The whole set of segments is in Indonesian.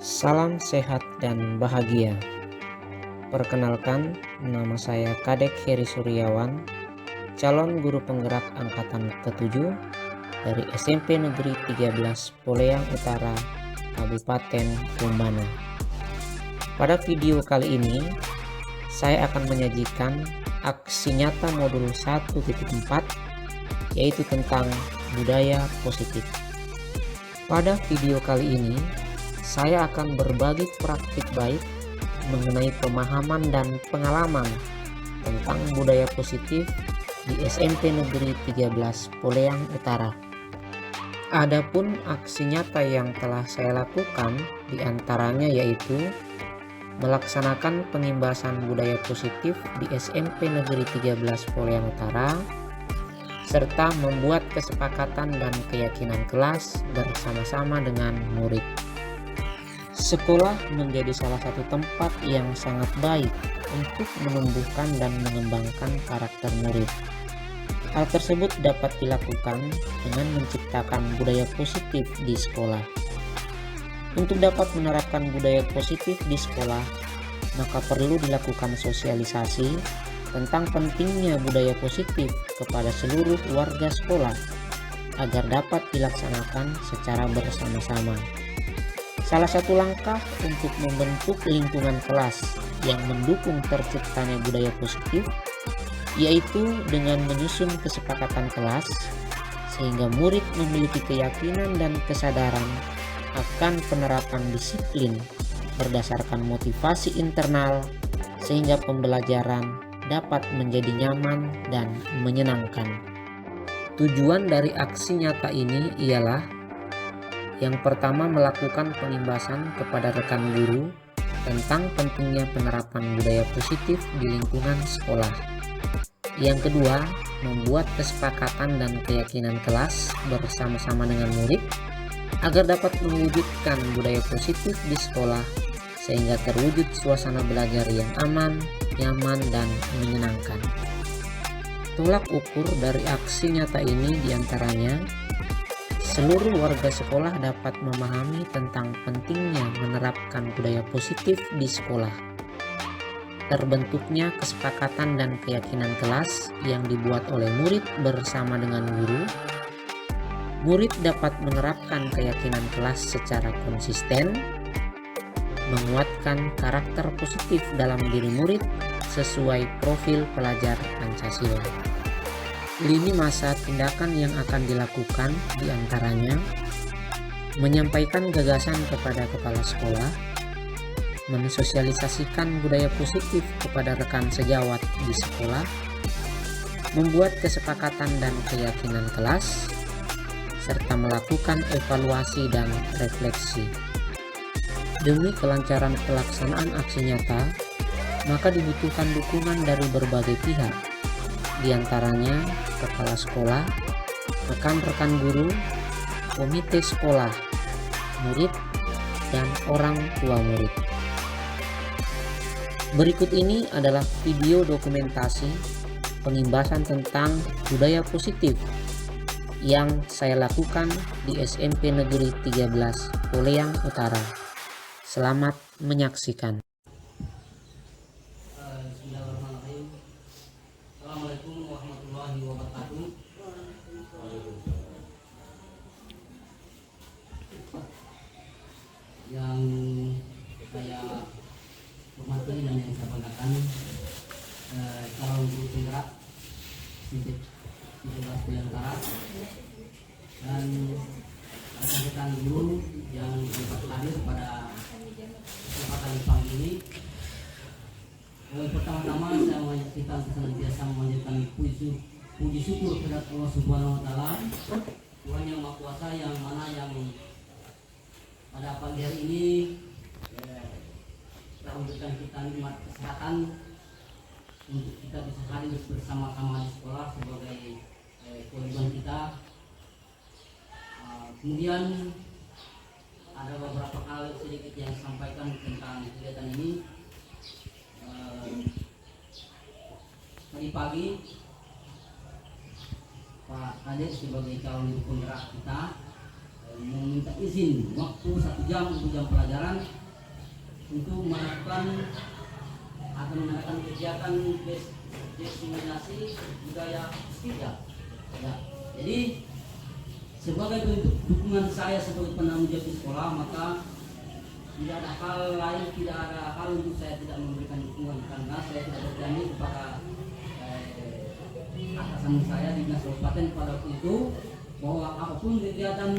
Salam sehat dan bahagia. Perkenalkan, nama saya Kadek Heri Suryawan, calon guru penggerak angkatan ke-7 dari SMP Negeri 13 Poleyang Utara, Kabupaten Tumbana. Pada video kali ini, saya akan menyajikan aksi nyata modul 1.4, yaitu tentang budaya positif. Pada video kali ini, saya akan berbagi praktik baik mengenai pemahaman dan pengalaman tentang budaya positif di SMP Negeri 13 Poleyang Utara. Adapun aksi nyata yang telah saya lakukan diantaranya yaitu melaksanakan pengimbasan budaya positif di SMP Negeri 13 Poleyang Utara, serta membuat kesepakatan dan keyakinan kelas bersama-sama dengan murid. Sekolah menjadi salah satu tempat yang sangat baik untuk menumbuhkan dan mengembangkan karakter murid. Hal tersebut dapat dilakukan dengan menciptakan budaya positif di sekolah. Untuk dapat menerapkan budaya positif di sekolah, maka perlu dilakukan sosialisasi tentang pentingnya budaya positif kepada seluruh warga sekolah agar dapat dilaksanakan secara bersama-sama. Salah satu langkah untuk membentuk lingkungan kelas yang mendukung terciptanya budaya positif yaitu dengan menyusun kesepakatan kelas sehingga murid memiliki keyakinan dan kesadaran akan penerapan disiplin berdasarkan motivasi internal sehingga pembelajaran dapat menjadi nyaman dan menyenangkan. Tujuan dari aksi nyata ini ialah yang pertama, melakukan pengimbasan kepada rekan guru tentang pentingnya penerapan budaya positif di lingkungan sekolah. Yang kedua, membuat kesepakatan dan keyakinan kelas bersama-sama dengan murid agar dapat mewujudkan budaya positif di sekolah sehingga terwujud suasana belajar yang aman, nyaman, dan menyenangkan. Tolak ukur dari aksi nyata ini diantaranya seluruh warga sekolah dapat memahami tentang pentingnya menerapkan budaya positif di sekolah. Terbentuknya kesepakatan dan keyakinan kelas yang dibuat oleh murid bersama dengan guru. Murid dapat menerapkan keyakinan kelas secara konsisten, menguatkan karakter positif dalam diri murid sesuai profil pelajar Pancasila. Lini masa tindakan yang akan dilakukan diantaranya menyampaikan gagasan kepada kepala sekolah, mensosialisasikan budaya positif kepada rekan sejawat di sekolah, membuat kesepakatan dan keyakinan kelas, serta melakukan evaluasi dan refleksi. Demi kelancaran pelaksanaan aksi nyata, maka dibutuhkan dukungan dari berbagai pihak, diantaranya kepala sekolah, rekan-rekan guru, komite sekolah, murid, dan orang tua murid. Berikut ini adalah video dokumentasi pengimbasan tentang budaya positif yang saya lakukan di SMP Negeri 13 Poleyang Utara. Selamat menyaksikan. Assalamualaikum warahmatullahi wabarakatuh. Yang saya hormati dan yang saya banggakan, calon guru penggerak Sintip 13 Poleyang Utara dan rekan-rekan guru yang dapat hadir pada kesempatan pagi ini. Pertama-tama kita senantiasa memanjatkan puji syukur kepada Allah Subhanahu Wa Taala, Tuhan yang Maha Kuasa, yang mana yang pada pagi hari ini telah memberikan kita nikmat kesehatan untuk kita bisa hadir bersama-sama di sekolah sebagai kewajiban kita. Kemudian ada beberapa hal sedikit yang disampaikan tentang kegiatan ini. Tadi pagi Pak Kadek sebagai calon penggerak kita meminta izin waktu 1 jam untuk jam pelajaran untuk melakukan atau mengadakan kegiatan diseminasi budaya Stika. Ya. Jadi sebagai bentuk dukungan saya sebagai penanggung jawab di sekolah, maka tidak ada hal lain, tidak ada hal untuk saya tidak memberikan dukungan, karena saya tidak berjanji kepada atasan saya di dinas kabupaten pada waktu itu bahwa apapun kegiatan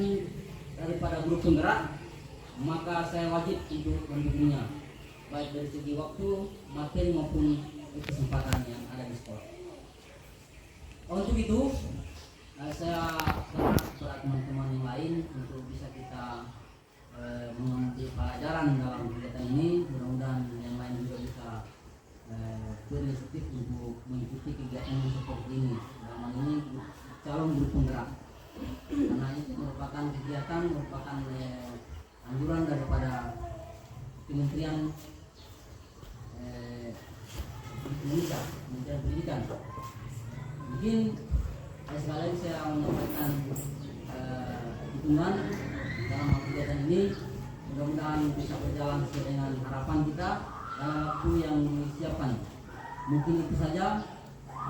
daripada grup penggerak, maka saya wajib untuk mendukungnya, baik dari segi waktu, materi maupun kesempatan yang ada di sekolah. Untuk itu saya berharap kepada teman-teman yang lain untuk bisa kita mengambil pelajaran dalam kegiatan ini. Mudah-mudahan yang lain juga bisa berinisiatif untuk mengikuti kegiatan yang seperti ini. Dalam hal ini calon guru penggerak, karena itu merupakan kegiatan, merupakan anjuran daripada Kementerian Indonesia, Kementerian Pendidikan. Mungkin sekali lagi saya menyampaikan dukungan dalam kegiatan ini. Mudah-mudahan bisa berjalan sesuai dengan harapan kita dalam waktu yang disiapkan. Mungkin itu saja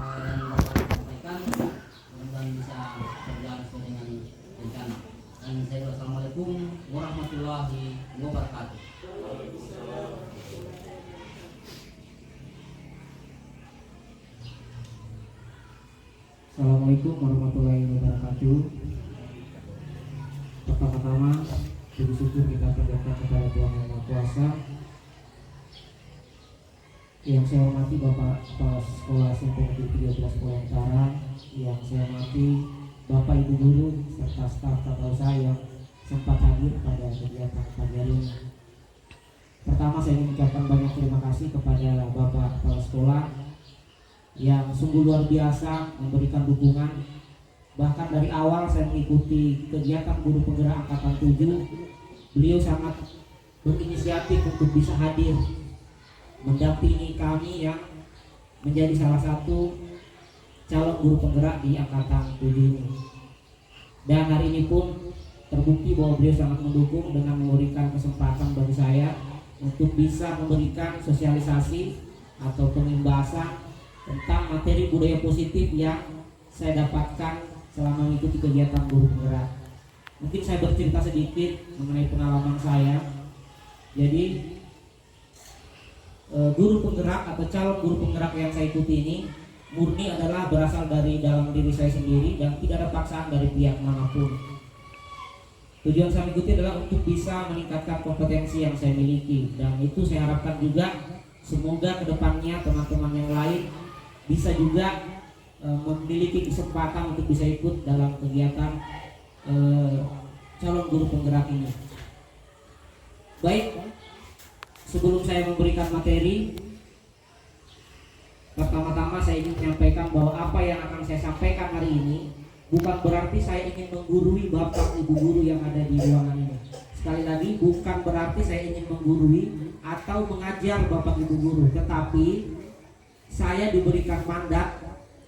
yang dapat saya sampaikan. Mudah-mudahan bisa berjalan sesuai dengan rencana. Dan saya wassalamualaikum warahmatullahi wabarakatuh. Assalamualaikum warahmatullahi wabarakatuh. Pertama-tama puji syukur kita panjatkan kepada Tuhan Yang Maha Kuasa. Yang saya hormati Bapak Kepala Sekolah SMP Negeri 13 Poyang Utara, yang saya hormati Bapak Ibu Guru serta staf tata usaha yang sempat hadir pada kegiatan pagi hari ini. Pertama saya ingin mengucapkan banyak terima kasih kepada Bapak Kepala Sekolah yang sungguh luar biasa memberikan dukungan. Bahkan dari awal saya mengikuti kegiatan guru penggerak angkatan 7, beliau sangat berinisiatif untuk bisa hadir mendampingi kami yang menjadi salah satu calon guru penggerak di angkatan 7 ini. Dan hari ini pun terbukti bahwa beliau sangat mendukung dengan memberikan kesempatan bagi saya untuk bisa memberikan sosialisasi atau pengimbasan tentang materi budaya positif yang saya dapatkan selama mengikuti kegiatan guru penggerak. Mungkin saya bercerita sedikit mengenai pengalaman saya. Jadi guru penggerak atau calon guru penggerak yang saya ikuti ini murni adalah berasal dari dalam diri saya sendiri dan tidak ada paksaan dari pihak manapun. Tujuan saya mengikuti adalah untuk bisa meningkatkan kompetensi yang saya miliki, dan itu saya harapkan juga semoga kedepannya teman-teman yang lain bisa juga memiliki kesempatan untuk bisa ikut dalam kegiatan calon guru penggerak ini. Baik, sebelum saya memberikan materi, pertama-tama saya ingin menyampaikan bahwa apa yang akan saya sampaikan hari ini bukan berarti saya ingin menggurui Bapak Ibu guru yang ada di ruangan ini. Sekali lagi, bukan berarti saya ingin menggurui atau mengajar Bapak Ibu guru, tetapi saya diberikan mandat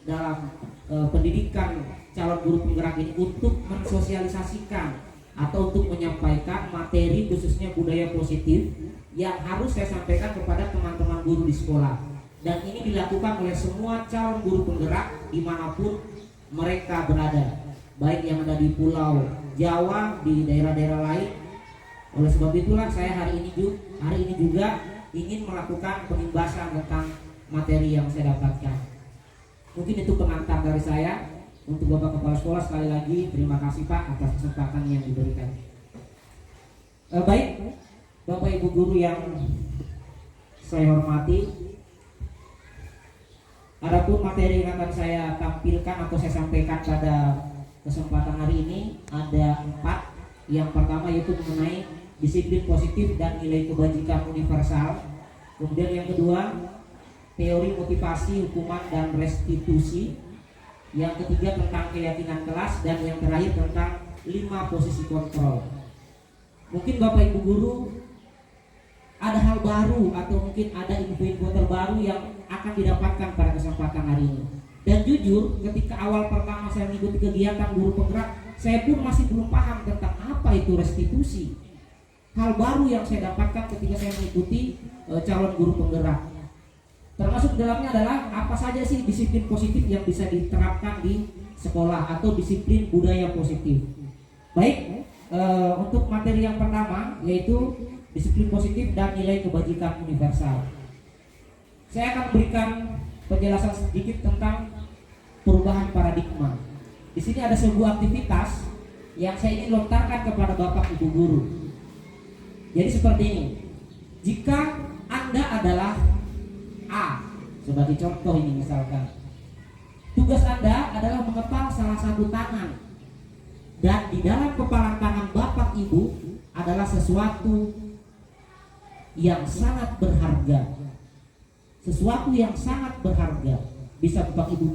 dalam pendidikan calon guru penggerak ini untuk mensosialisasikan atau untuk menyampaikan materi khususnya budaya positif yang harus saya sampaikan kepada teman-teman guru di sekolah. Dan ini dilakukan oleh semua calon guru penggerak dimanapun mereka berada, baik yang ada di Pulau Jawa, di daerah-daerah lain. Oleh sebab itulah saya hari ini juga ingin melakukan pengimbasan tentang materi yang saya dapatkan. Mungkin itu pengantar dari saya. Untuk Bapak Kepala Sekolah, sekali lagi terima kasih Pak atas kesempatan yang diberikan. Baik, Bapak Ibu guru yang saya hormati, adapun materi yang akan saya tampilkan atau saya sampaikan pada kesempatan hari ini ada 4. Yang pertama yaitu mengenai disiplin positif dan nilai kebajikan universal. Kemudian yang kedua, teori motivasi, hukuman, dan restitusi. Yang ketiga tentang keyakinan kelas, dan yang terakhir tentang 5 posisi kontrol. Mungkin Bapak Ibu guru ada hal baru atau mungkin ada info-info terbaru yang akan didapatkan pada kesempatan hari ini. Dan jujur ketika awal pertama saya mengikuti kegiatan guru penggerak, saya pun masih belum paham tentang apa itu restitusi. Hal baru yang saya dapatkan ketika saya mengikuti calon guru penggerak. Termasuk dalamnya adalah apa saja sih disiplin positif yang bisa diterapkan di sekolah atau disiplin budaya positif. Baik, untuk materi yang pertama yaitu disiplin positif dan nilai kebajikan universal. Saya akan berikan penjelasan sedikit tentang perubahan paradigma. Di sini ada sebuah aktivitas yang saya ingin lontarkan kepada Bapak Ibu guru. Jadi seperti ini. Jika Anda adalah A, sebagai contoh ini misalkan, tugas Anda adalah mengepal salah satu tangan, dan di dalam kepalan tangan Bapak Ibu adalah sesuatu yang sangat berharga. Sesuatu yang sangat berharga. Bisa Bapak Ibu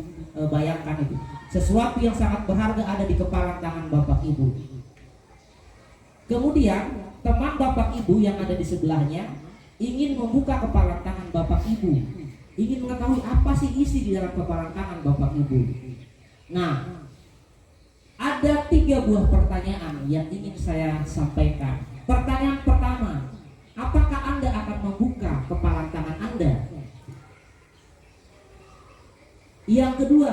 bayangkan itu. Sesuatu yang sangat berharga ada di kepalan tangan Bapak Ibu. Kemudian teman Bapak Ibu yang ada di sebelahnya ingin membuka kepalan tangan Bapak Ibu, ingin mengetahui apa sih isi di dalam kepalan tangan Bapak Ibu. Nah, ada 3 buah pertanyaan yang ingin saya sampaikan. Pertanyaan pertama, apakah Anda akan membuka kepalan tangan Anda? Yang kedua,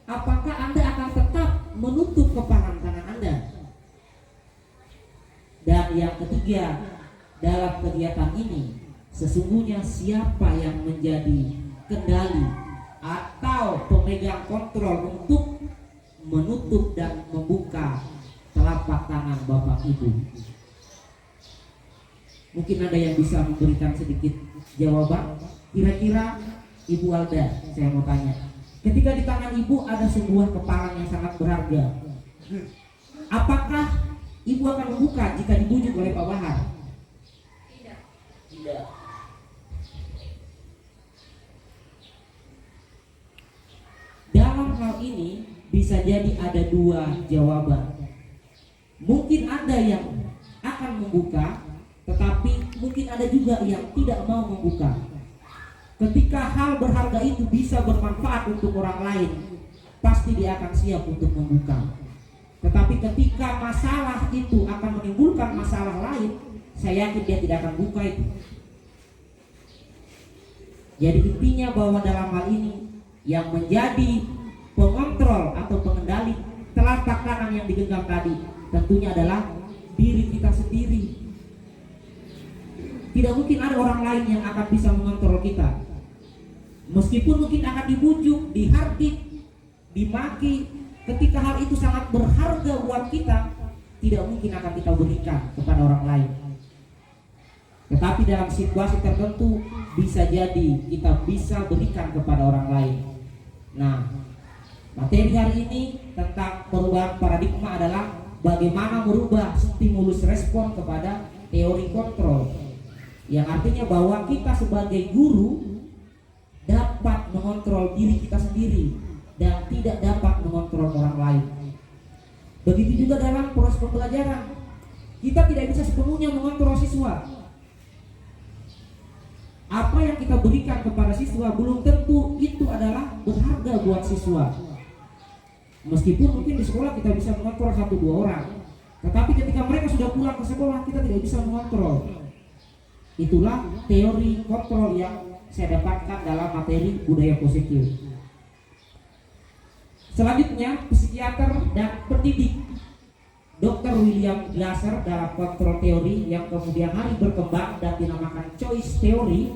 apakah Anda akan tetap menutup kepalan tangan Anda? Dan yang ketiga, dalam kegiatan ini sesungguhnya siapa yang menjadi kendali atau pemegang kontrol untuk menutup dan membuka telapak tangan Bapak Ibu? Mungkin ada yang bisa memberikan sedikit jawaban. Kira-kira Ibu Alda, saya mau tanya, ketika di tangan Ibu ada sebuah kepalan yang sangat berharga, apakah Ibu akan membuka jika dibujuk oleh Pak Bahar? Tidak. Dalam hal ini bisa jadi ada 2 jawaban. Mungkin ada yang akan membuka, tetapi mungkin ada juga yang tidak mau membuka. Ketika hal berharga itu bisa bermanfaat untuk orang lain, pasti dia akan siap untuk membuka. Tetapi ketika masalah itu akan menimbulkan masalah lain, saya yakin dia tidak akan buka itu. Jadi intinya bahwa dalam hal ini yang menjadi pengontrol atau pengendali telapak tangan yang digenggam tadi tentunya adalah diri kita sendiri. Tidak mungkin ada orang lain yang akan bisa mengontrol kita. Meskipun mungkin akan dibujuk, dihardik, dimaki, ketika hal itu sangat berharga buat kita, tidak mungkin akan kita berikan kepada orang lain. Tetapi dalam situasi tertentu bisa jadi kita bisa berikan kepada orang lain. Nah, materi hari ini tentang perubahan paradigma adalah bagaimana merubah stimulus respon kepada teori kontrol, yang artinya bahwa kita sebagai guru dapat mengontrol diri kita sendiri dan tidak dapat mengontrol orang lain. Begitu juga dalam proses pembelajaran, kita tidak bisa sepenuhnya mengontrol siswa. Apa yang kita berikan kepada siswa belum tentu itu adalah berharga buat siswa. Meskipun mungkin di sekolah kita bisa mengontrol 1-2 orang, tetapi ketika mereka sudah pulang ke sekolah kita tidak bisa mengontrol. Itulah teori kontrol yang saya dapatkan dalam materi budaya positif. Selanjutnya, psikiater dan pendidik Dr. William Glasser dalam kontrol teori yang kemudian hari berkembang dan dinamakan choice theory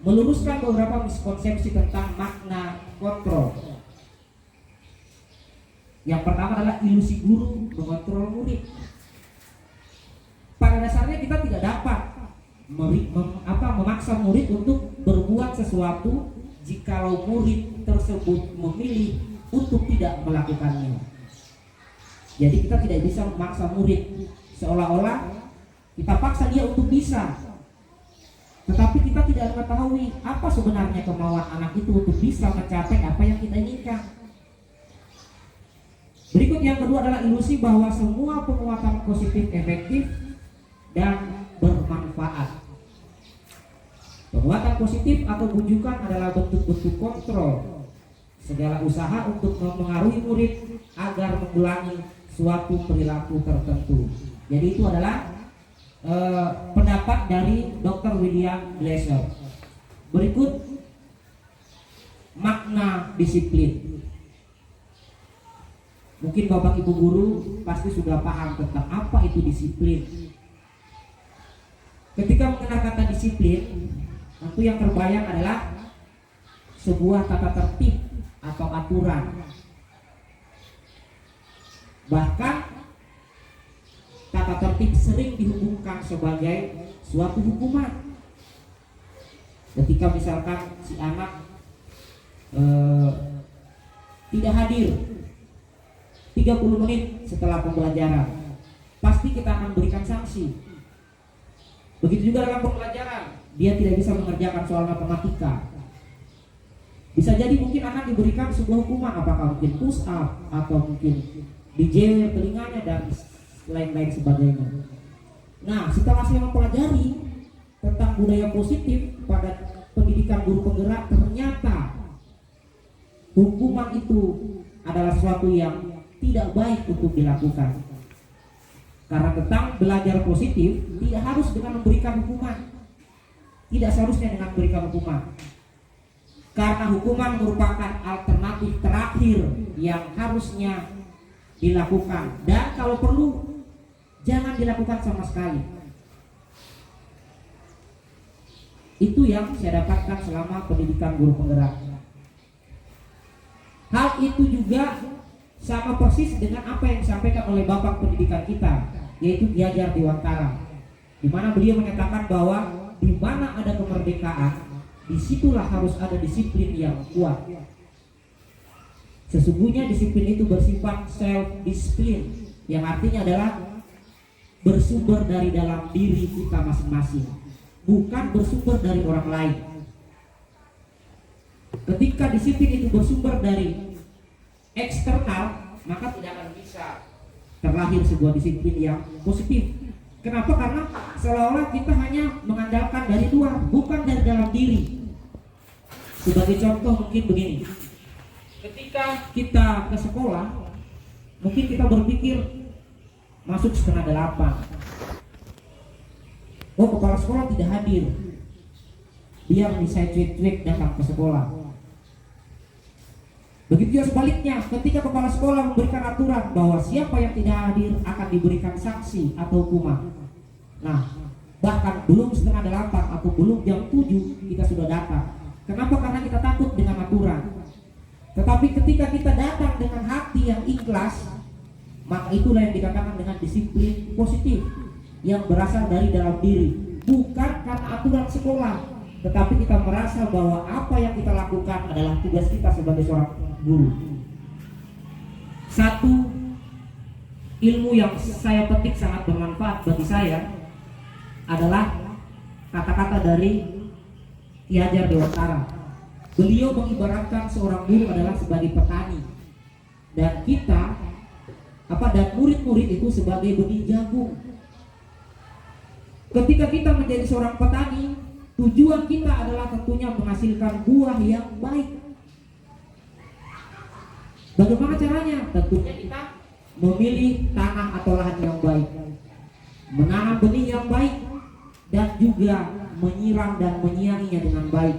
meluruskan beberapa miskonsepsi tentang makna kontrol. Yang pertama adalah ilusi guru mengontrol murid. Pada dasarnya kita tidak dapat memaksa murid untuk berbuat sesuatu jikalau murid tersebut memilih untuk tidak melakukannya. Jadi kita tidak bisa memaksa murid, seolah-olah kita paksa dia untuk bisa, tetapi kita tidak mengetahui apa sebenarnya kemauan anak itu untuk bisa mencapai apa yang kita inginkan. Berikut yang kedua adalah ilusi bahwa semua penguatan positif efektif dan bermanfaat. Penguatan positif atau bujukan adalah bentuk-bentuk kontrol segala usaha untuk mempengaruhi murid agar mengulangi suatu perilaku tertentu. Jadi itu adalah pendapat dari Dr. William Glasser. Berikut makna disiplin. Mungkin Bapak Ibu guru pasti sudah paham tentang apa itu disiplin. Ketika mengenal kata disiplin, tentu yang terbayang adalah sebuah tata tertib atau aturan. Bahkan tata tertib sering dihubungkan sebagai suatu hukuman. Ketika misalkan si anak tidak hadir 30 menit setelah pembelajaran, pasti kita akan berikan sanksi. Begitu juga dalam pembelajaran, dia tidak bisa mengerjakan soal matematika, bisa jadi mungkin akan diberikan sebuah hukuman, apakah mungkin push up atau mungkin dijewer telinganya dan lain-lain sebagainya. Nah, setelah saya mempelajari tentang budaya positif pada pendidikan guru penggerak, ternyata hukuman itu adalah sesuatu yang tidak baik untuk dilakukan. Karena tentang belajar positif tidak harus dengan memberikan hukuman. Tidak seharusnya dengan memberikan hukuman. Karena hukuman merupakan alternatif terakhir yang harusnya dilakukan. Dan kalau perlu, jangan dilakukan sama sekali. Itu yang saya dapatkan selama pendidikan guru penggerak. Hal itu juga sama persis dengan apa yang disampaikan oleh Bapak pendidikan kita, yaitu Ki Hajar Dewantara, di mana beliau menyatakan bahwa di mana ada kemerdekaan, disitulah harus ada disiplin yang kuat. Sesungguhnya disiplin itu bersifat self-discipline, yang artinya adalah bersumber dari dalam diri kita masing-masing, bukan bersumber dari orang lain. Ketika disiplin itu bersumber dari eksternal, maka tidak akan bisa terlahir sebuah disiplin yang positif. Kenapa? Karena seolah-olah kita hanya mengandalkan dari luar, bukan dari dalam diri. Sebagai contoh mungkin begini, ketika kita ke sekolah, mungkin kita berpikir masuk 7:30. Oh, kepala sekolah tidak hadir, biar bisa cuek-cuek datang ke sekolah. Begitu juga sebaliknya, ketika kepala sekolah memberikan aturan bahwa siapa yang tidak hadir akan diberikan sanksi atau hukuman. Nah, bahkan belum 7:30 atau belum jam 7 kita sudah datang. Kenapa? Karena kita takut dengan aturan. Tetapi ketika kita datang dengan hati yang ikhlas, maka itulah yang dikatakan dengan disiplin positif yang berasal dari dalam diri, bukan karena aturan sekolah, tetapi kita merasa bahwa apa yang kita lakukan adalah tugas kita sebagai seorang guru. Satu ilmu yang saya petik sangat bermanfaat bagi saya adalah kata-kata dari Ki Hajar Dewantara. Beliau mengibaratkan seorang guru adalah sebagai petani, dan kita dan murid-murid itu sebagai benih jagung. Ketika kita menjadi seorang petani, tujuan kita adalah tentunya menghasilkan buah yang baik. Bagaimana caranya? Tentunya kita memilih tanah atau lahan yang baik, menanam benih yang baik, dan juga menyiram dan menyianginya dengan baik,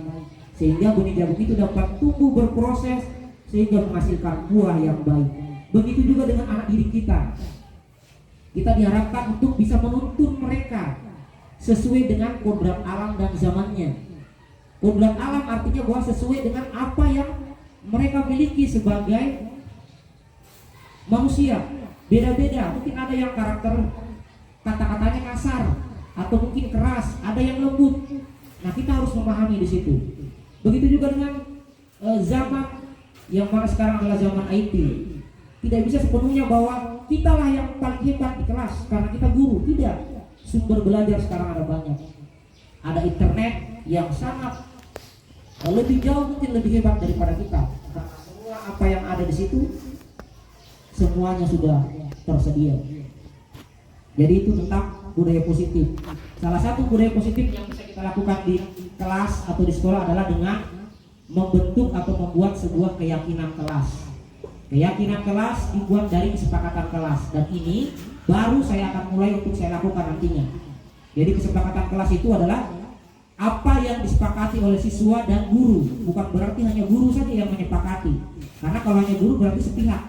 sehingga benih jagung itu dapat tumbuh berproses sehingga menghasilkan buah yang baik. Begitu juga dengan anak didik kita. Kita diharapkan untuk bisa menuntun mereka sesuai dengan kodrat alam dan zamannya. Kodrat alam artinya bahwa sesuai dengan apa yang mereka miliki sebagai manusia. Beda-beda, mungkin ada yang karakter kata-katanya kasar atau mungkin keras, ada yang lembut. Nah, kita harus memahami di situ. Begitu juga dengan zaman yang mana sekarang adalah zaman IT. Tidak bisa sepenuhnya bahwa kitalah yang paling hebat di kelas karena kita guru. Tidak. Sumber belajar sekarang ada banyak. Ada internet yang sangat lebih jauh, mungkin lebih hebat daripada kita. Karena semua apa yang ada di situ semuanya sudah tersedia. Jadi itu tentang budaya positif. Salah satu budaya positif yang bisa kita lakukan di kelas atau di sekolah adalah dengan membentuk atau membuat sebuah keyakinan kelas. Keyakinan kelas dibuat dari kesepakatan kelas, dan ini baru saya akan mulai untuk saya lakukan nantinya. Jadi kesepakatan kelas itu adalah apa yang disepakati oleh siswa dan guru, bukan berarti hanya guru saja yang menyepakati. Karena kalau hanya guru berarti sepihak.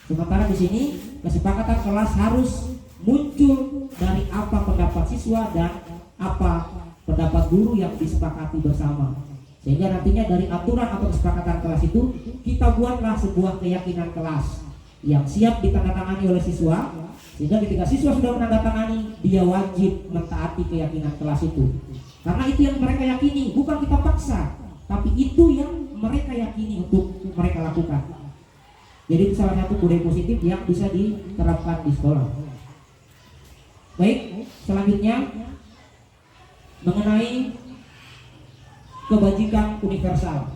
Sementara di sini kesepakatan kelas harus muncul dari apa pendapat siswa dan apa pendapat guru yang disepakati bersama. Sehingga nantinya dari aturan atau kesepakatan kelas itu kita buatlah sebuah keyakinan kelas yang siap ditandatangani oleh siswa. Sehingga ketika siswa sudah menandatangani, dia wajib mentaati keyakinan kelas itu. Karena itu yang mereka yakini, bukan kita paksa, tapi itu yang mereka yakini untuk mereka lakukan. Jadi itu salah satu budaya positif yang bisa diterapkan di sekolah. Baik, selanjutnya mengenai kebajikan universal.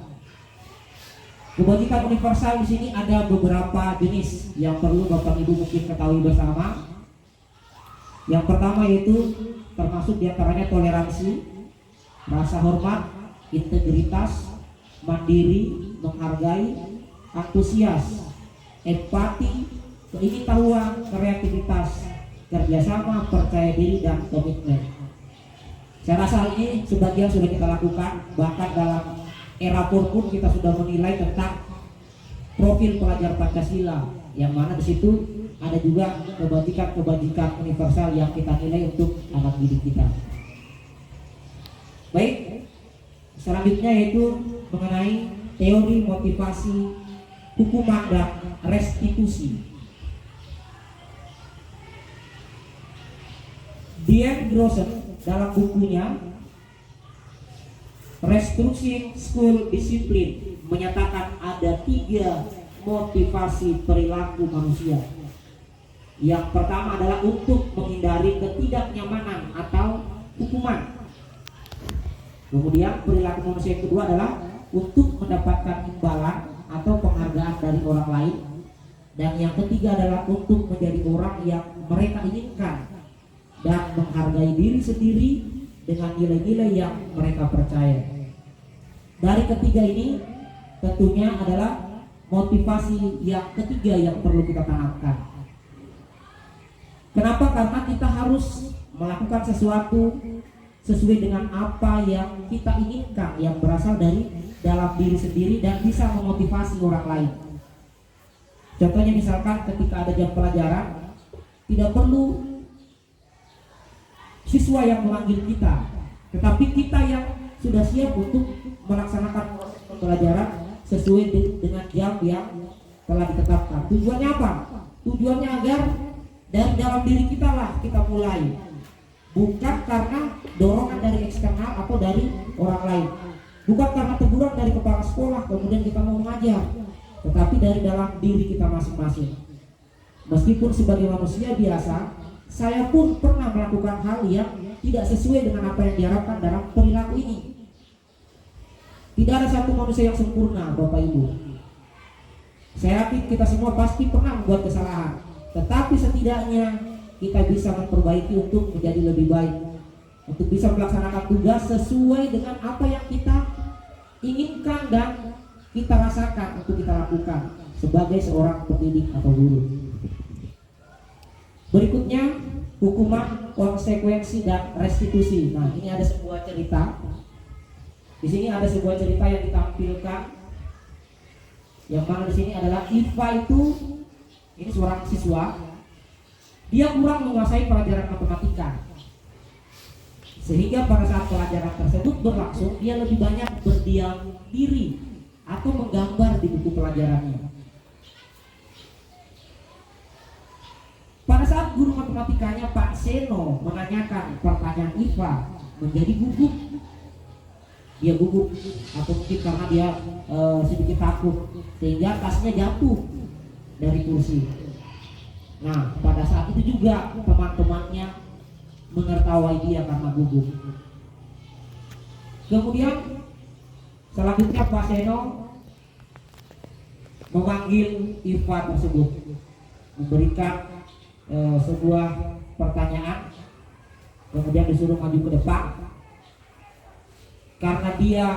Kebajikan universal di sini ada beberapa jenis yang perlu Bapak Ibu mungkin ketahui bersama. Yang pertama yaitu termasuk diantaranya toleransi, rasa hormat, integritas, mandiri, menghargai, antusias, empati, keingintahuan, kreativitas, kerjasama, percaya diri, dan komitmen. Saya rasa hal ini sebagian sudah kita lakukan, bahkan dalam era pun kita sudah menilai tentang profil pelajar Pancasila, yang mana di situ ada juga kebajikan universal yang kita nilai untuk anak didik kita. Baik, selanjutnya yaitu mengenai teori motivasi, hukuman, dan restitusi. Dian Grossen dalam bukunya Restructuring School Discipline menyatakan ada 3 motivasi perilaku manusia. Yang pertama adalah untuk menghindari ketidaknyamanan atau hukuman. Kemudian perilaku manusia yang kedua adalah untuk mendapatkan imbalan atau penghargaan dari orang lain. Dan yang ketiga adalah untuk menjadi orang yang mereka inginkan dan menghargai diri sendiri dengan nilai-nilai yang mereka percaya. Dari ketiga ini tentunya adalah motivasi yang ketiga yang perlu kita tanamkan. Kenapa? Karena kita harus melakukan sesuatu sesuai dengan apa yang kita inginkan, yang berasal dari dalam diri sendiri dan bisa memotivasi orang lain. Contohnya misalkan ketika ada jam pelajaran, tidak perlu siswa yang memanggil kita, tetapi kita yang sudah siap untuk melaksanakan pembelajaran sesuai dengan jam yang telah ditetapkan. Tujuannya apa? Tujuannya agar dari dalam diri kita lah kita mulai, bukan karena dorongan dari eksternal atau dari orang lain, bukan karena teguran dari kepala sekolah kemudian kita mau mengajar, tetapi dari dalam diri kita masing-masing. Meskipun sebagai manusia biasa, saya pun pernah melakukan hal yang tidak sesuai dengan apa yang diharapkan dalam perilaku ini. Tidak ada satu manusia yang sempurna, Bapak Ibu. Saya yakin kita semua pasti pernah membuat kesalahan, tetapi setidaknya kita bisa memperbaiki untuk menjadi lebih baik, untuk bisa melaksanakan tugas sesuai dengan apa yang kita inginkan dan kita rasakan untuk kita lakukan sebagai seorang pendidik atau guru. Berikutnya, hukuman, konsekuensi, dan restitusi. Nah, ini ada sebuah cerita. Di sini ada sebuah cerita yang ditampilkan, yang mana di sini adalah Iva itu, ini seorang siswa, dia kurang menguasai pelajaran matematika, sehingga pada saat pelajaran tersebut berlangsung, dia lebih banyak berdiam diri atau menggambar di buku pelajarannya. Pada saat guru matematikanya Pak Seno menanyakan pertanyaan Iva, menjadi gugup. Dia gugup, atau mungkin karena dia sedikit takut, sehingga tasnya jatuh dari kursi. Nah, pada saat itu juga teman-temannya menertawai dia karena gugup. Kemudian selanjutnya Pak Seno memanggil Iva tersebut, memberikan sebuah pertanyaan, kemudian disuruh maju ke depan. Karena dia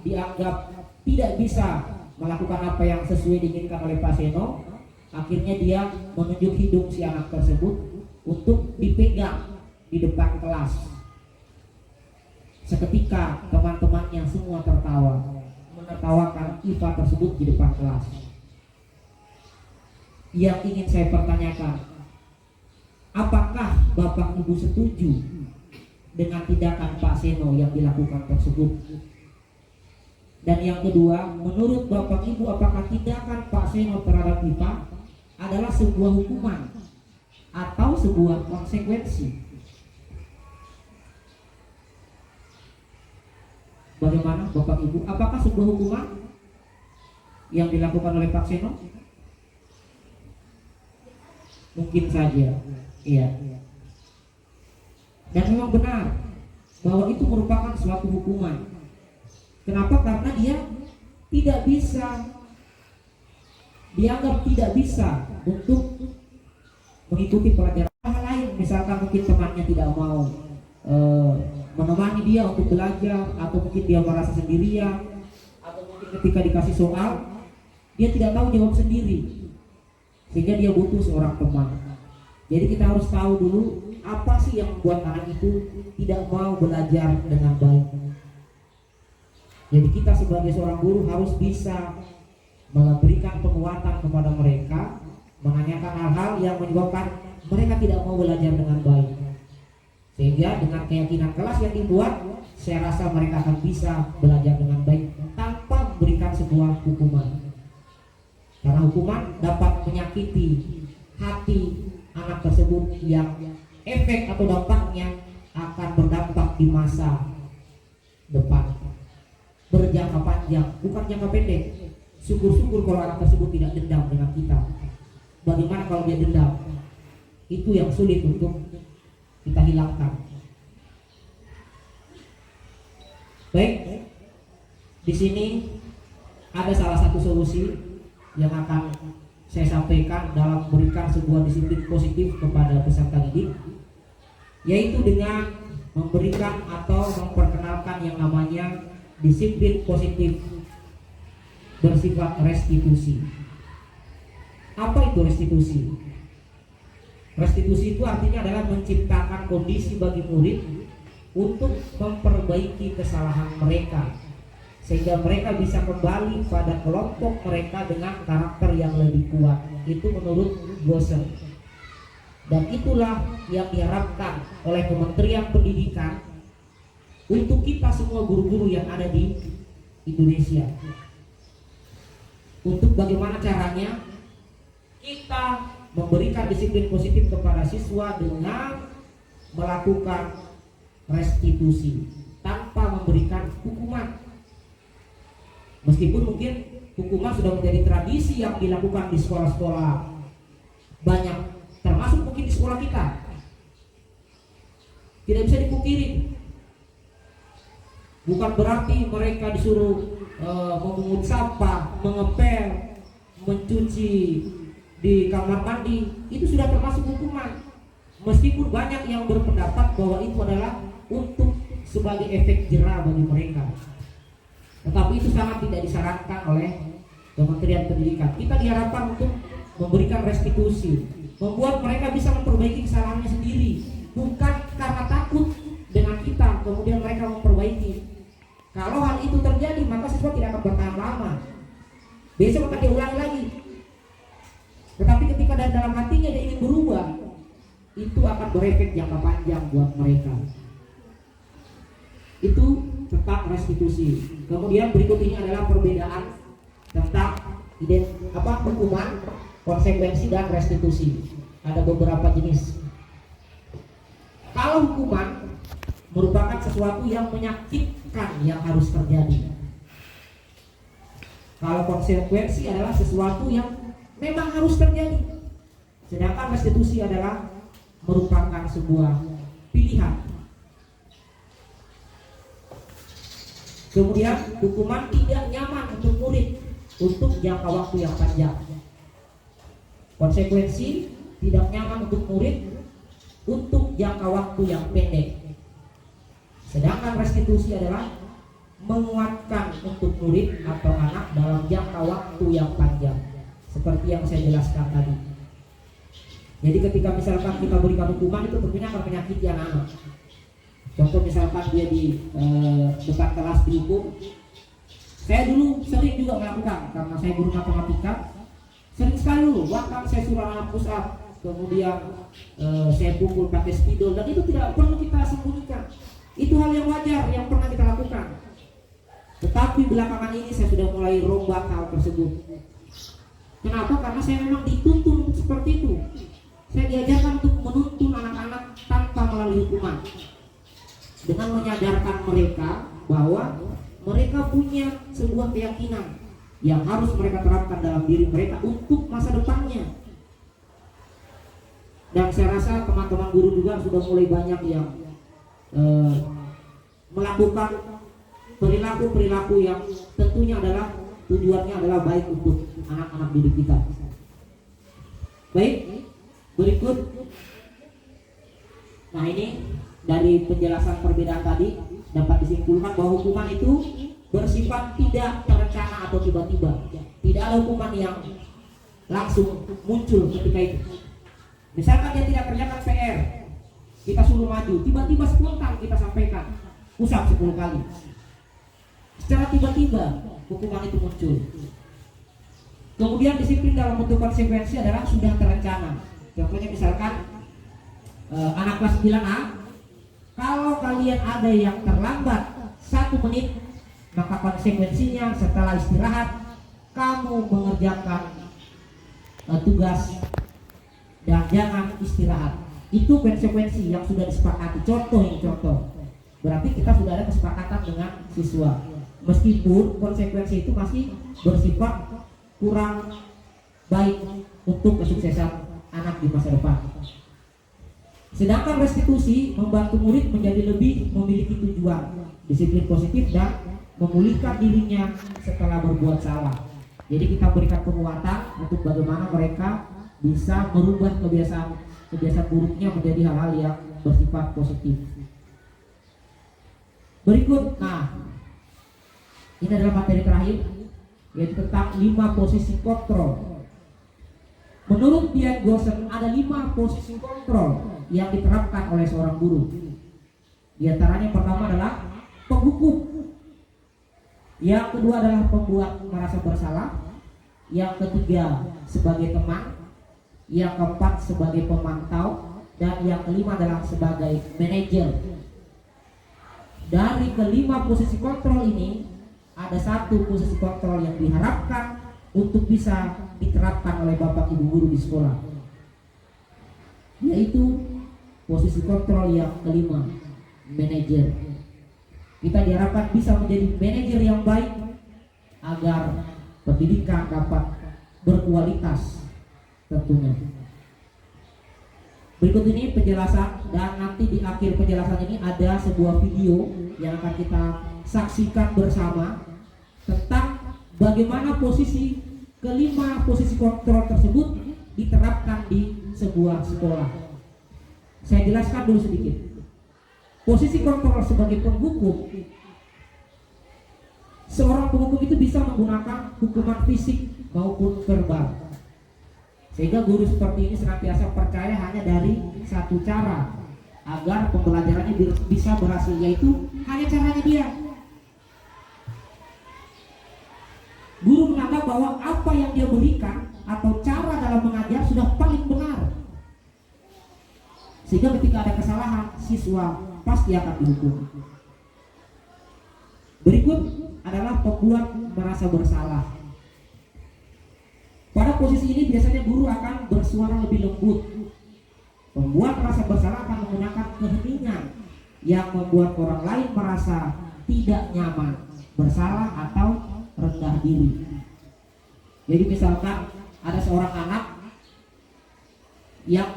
dianggap tidak bisa melakukan apa yang sesuai diinginkan oleh Pak Seno, akhirnya dia menunjuk hidung si anak tersebut untuk dipegang di depan kelas. Seketika teman-temannya semua tertawa, menertawakan IPA tersebut di depan kelas. Yang ingin saya pertanyakan, apakah Bapak Ibu setuju dengan tindakan Pak Seno yang dilakukan tersebut? Dan yang kedua, menurut Bapak Ibu, apakah tindakan Pak Seno terhadap IPA adalah sebuah hukuman atau sebuah konsekuensi? Bagaimana Bapak Ibu? Apakah sebuah hukuman yang dilakukan oleh Pak Seno? Mungkin saja, iya. Dan memang benar bahwa itu merupakan suatu hukuman. Kenapa? Karena dia tidak bisa, dianggap tidak bisa untuk mengikuti pelajaran. Hal lain, misalkan mungkin temannya tidak mau menemani dia untuk belajar, atau mungkin dia merasa sendirian, atau mungkin ketika dikasih soal dia tidak tahu jawab sendiri, sehingga dia butuh seorang teman. Jadi kita harus tahu dulu apa sih yang membuat anak itu tidak mau belajar dengan baik. Jadi kita sebagai seorang guru harus bisa memberikan penguatan kepada mereka, menanyakan hal-hal yang menyebabkan mereka tidak mau belajar dengan baik. Sehingga dengan keyakinan kelas yang dibuat, saya rasa mereka akan bisa belajar dengan baik tanpa memberikan sebuah hukuman. Karena hukuman dapat menyakiti hati anak tersebut yang efek atau dampaknya akan berdampak di masa depan, berjangka panjang, bukan jangka pendek. Syukur-syukur kalau anak tersebut tidak dendam dengan kita. Bagaimana kalau dia dendam? Itu yang sulit untuk kita hilangkan. Baik, di sini ada salah satu solusi yang akan saya sampaikan dalam memberikan sebuah disiplin positif kepada peserta didik, yaitu dengan memberikan atau memperkenalkan yang namanya disiplin positif bersifat restitusi. Apa itu restitusi? Restitusi itu artinya adalah menciptakan kondisi bagi murid untuk memperbaiki kesalahan mereka, sehingga mereka bisa kembali pada kelompok mereka dengan karakter yang lebih kuat. Itu menurut Gosser. Dan itulah yang diharapkan oleh Kementerian Pendidikan untuk kita semua guru-guru yang ada di Indonesia. Untuk bagaimana caranya kita memberikan disiplin positif kepada siswa dengan melakukan restitusi tanpa memberikan hukuman. Meskipun mungkin hukuman sudah menjadi tradisi yang dilakukan di sekolah-sekolah banyak, termasuk mungkin di sekolah kita. Tidak bisa dipungkiri. Bukan berarti mereka disuruh memungut sampah, mengepel, mencuci di kamar mandi, itu sudah termasuk hukuman. Meskipun banyak yang berpendapat bahwa itu adalah untuk sebagai efek jera bagi mereka, tetapi itu sangat tidak disarankan oleh Kementerian Pendidikan. Kita diharapkan untuk memberikan restitusi, membuat mereka bisa memperbaiki kesalahannya sendiri, bukan karena takut dengan kita kemudian mereka memperbaiki. Kalau hal itu terjadi, maka siswa tidak akan bertahan lama, besok akan diulangi lagi. Tetapi ketika dari dalam hatinya dia ingin berubah, itu akan berefek jangka panjang buat mereka. Itu tentang restitusi. Kemudian berikut ini adalah perbedaan tentang hukuman, konsekuensi, dan restitusi. Ada beberapa jenis. Kalau hukuman merupakan sesuatu yang menyakitkan yang harus terjadi. Kalau konsekuensi adalah sesuatu yang memang harus terjadi. Sedangkan restitusi adalah merupakan sebuah pilihan. Kemudian hukuman tidak nyaman untuk murid untuk jangka waktu yang panjang. Konsekuensi tidak nyaman untuk murid untuk jangka waktu yang pendek. Sedangkan restitusi adalah menguatkan untuk murid atau anak dalam jangka waktu yang panjang, seperti yang saya jelaskan tadi. Jadi ketika misalkan kita berikan hukuman itu tentunya akan menyakiti anak-anak. Contoh misalkan dia di depan kelas dihukum, saya dulu sering juga melakukan karena saya guru matematika. Sering sekali dulu, bahkan saya suruh anak push up, kemudian saya pukul pakai spidol, dan itu tidak perlu kita sembunyikan. Itu hal yang wajar yang pernah kita lakukan. Tetapi belakangan ini saya sudah mulai rombak hal tersebut. Kenapa? Karena saya memang dituntun seperti itu. Saya diajarkan untuk menuntun anak-anak tanpa melalui hukuman, dengan menyadarkan mereka bahwa mereka punya sebuah keyakinan yang harus mereka terapkan dalam diri mereka untuk masa depannya. Dan saya rasa teman-teman guru juga sudah mulai banyak yang melakukan perilaku-perilaku yang tentunya adalah tujuannya adalah baik untuk anak-anak didik kita. Baik, berikut. Nah, ini dari penjelasan perbedaan tadi dapat disimpulkan bahwa hukuman itu bersifat tidak terencana atau tiba-tiba. Tidak ada hukuman yang langsung muncul ketika itu. Misalkan dia tidak kerjakan PR, kita suruh maju, tiba-tiba spontan kita sampaikan usap 10 kali. Secara tiba-tiba hukuman itu muncul. Kemudian disiplin dalam bentuk konsekuensi adalah sudah terencana. Contohnya misalkan anak kelas 9A, kalau kalian ada yang terlambat 1 menit, maka konsekuensinya setelah istirahat kamu mengerjakan tugas dan jangan istirahat. Itu konsekuensi yang sudah disepakati. Contoh. Berarti kita sudah ada kesepakatan dengan siswa. Meskipun konsekuensi itu masih bersifat kurang baik untuk kesuksesan anak di masa depan. Sedangkan restitusi membantu murid menjadi lebih memiliki tujuan, disiplin positif dan memulihkan dirinya setelah berbuat salah. Jadi kita berikan penguatan untuk bagaimana mereka bisa merubah kebiasaan buruknya menjadi hal-hal yang bersifat positif. Berikut, ini adalah materi terakhir, yaitu tentang 5 posisi kontrol. Menurut Dian Goosen ada 5 posisi kontrol yang diterapkan oleh seorang guru. Di antaranya pertama adalah penghukum, yang kedua adalah pembuat merasa bersalah, yang ketiga sebagai teman, yang keempat sebagai pemantau, dan yang kelima adalah sebagai manajer. Dari kelima posisi kontrol ini ada 1 posisi kontrol yang diharapkan untuk bisa diterapkan oleh Bapak Ibu guru di sekolah, yaitu posisi kontrol yang kelima, manajer. Kita diharapkan bisa menjadi manajer yang baik agar pendidikan dapat berkualitas tentunya. Berikut ini penjelasan, dan nanti di akhir penjelasan ini ada sebuah video yang akan kita saksikan bersama tentang bagaimana kelima posisi kontrol tersebut diterapkan di sebuah sekolah. Saya jelaskan dulu sedikit. Posisi kontrol sebagai penghukum, seorang penghukum itu bisa menggunakan hukuman fisik maupun verbal. Sehingga guru seperti ini senantiasa percaya hanya dari satu cara agar pembelajarannya bisa berhasil, yaitu hanya caranya dia. Guru menganggap bahwa apa yang dia berikan atau cara dalam mengajar sudah paling benar, sehingga ketika ada kesalahan siswa pasti akan dihukum. Berikut adalah pembuat merasa bersalah. Pada posisi ini biasanya guru akan bersuara lebih lembut. Pembuat merasa bersalah akan menggunakan keheningan yang membuat orang lain merasa tidak nyaman, bersalah atau rendah diri. Jadi misalkan ada seorang anak yang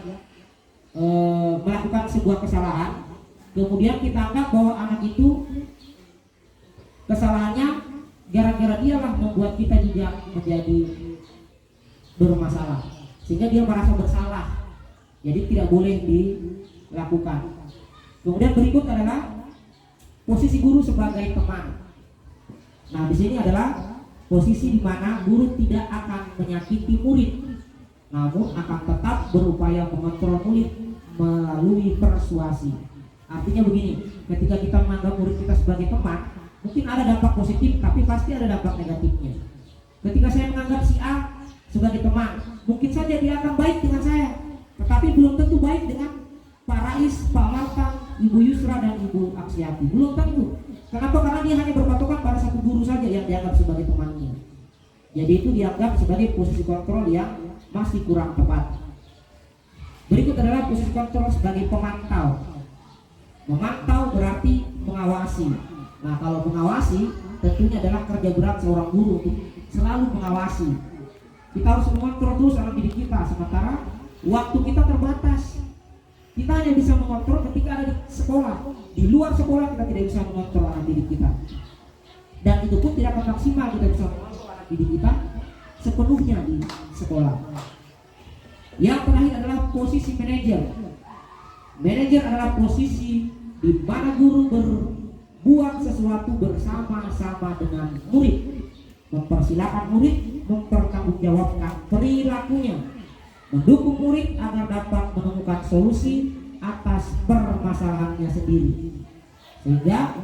melakukan sebuah kesalahan, kemudian kita anggap bahwa anak itu kesalahannya gara-gara dialah membuat kita juga menjadi bermasalah, sehingga dia merasa bersalah, jadi tidak boleh dilakukan. Kemudian berikut adalah posisi guru sebagai teman. Nah, di sini adalah posisi di mana guru tidak akan menyakiti murid, namun akan tetap berupaya mengontrol murid melalui persuasi. Artinya begini, ketika kita menganggap murid kita sebagai teman, mungkin ada dampak positif, tapi pasti ada dampak negatifnya. Ketika saya menganggap si A sebagai teman, mungkin saja dia akan baik dengan saya, tetapi belum tentu baik dengan Pak Rais, Pak Marta, Ibu Yusra, dan Ibu Aksiati. Belum tentu. Kenapa? Karena dia hanya berpatokan pada satu guru saja yang dianggap sebagai temannya. Jadi itu dianggap sebagai posisi kontrol yang masih kurang tepat. Berikut adalah posisi kontrol sebagai pemantau. Memantau berarti mengawasi. Nah, kalau mengawasi tentunya adalah kerja berat seorang guru untuk selalu mengawasi. Kita harus mengontrol terus alam diri kita, sementara waktu kita terbatas. Kita hanya bisa mengontrol ketika ada di sekolah. Di luar sekolah kita tidak bisa mengontrol anak didik kita. Dan itu pun tidak akan maksimal kita bisa mengontrol anak didik kita sepenuhnya di sekolah. Yang terakhir adalah posisi manajer. Manajer adalah posisi di mana guru berbuat sesuatu bersama-sama dengan murid, mempersilahkan murid mempertanggungjawabkan perilakunya, mendukung murid agar dapat menemukan solusi atas permasalahannya sendiri. Sehingga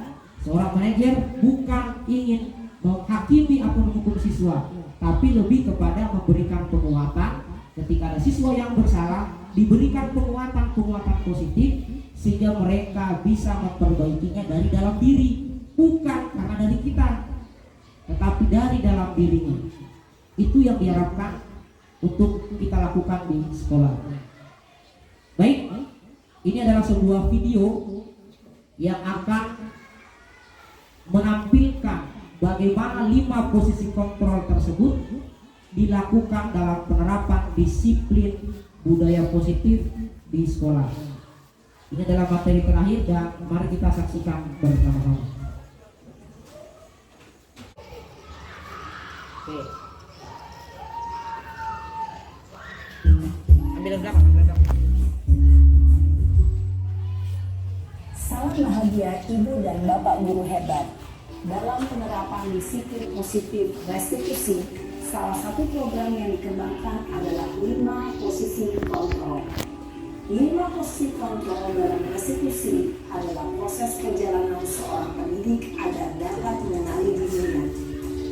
seorang manajer bukan ingin menghakimi atau menghukum siswa, tapi lebih kepada memberikan penguatan. Ketika ada siswa yang bersalah, diberikan penguatan positif sehingga mereka bisa memperbaikinya dari dalam diri, bukan karena dari kita, tetapi dari dalam dirinya. Itu yang diharapkan untuk kita lakukan di sekolah. Baik, ini adalah sebuah video yang akan menampilkan bagaimana 5 posisi kontrol tersebut dilakukan dalam penerapan disiplin budaya positif di sekolah. Ini adalah materi terakhir dan mari kita saksikan bersama-sama. Oke. Ambil belakang. Salam bahagia Ibu dan Bapak guru hebat. Dalam penerapan disiplin positif restitusi, salah satu program yang dikembangkan adalah 5 posisi kontrol. 5 posisi kontrol dalam restitusi adalah proses perjalanan seorang pendidik agar dapat mengenali dirinya.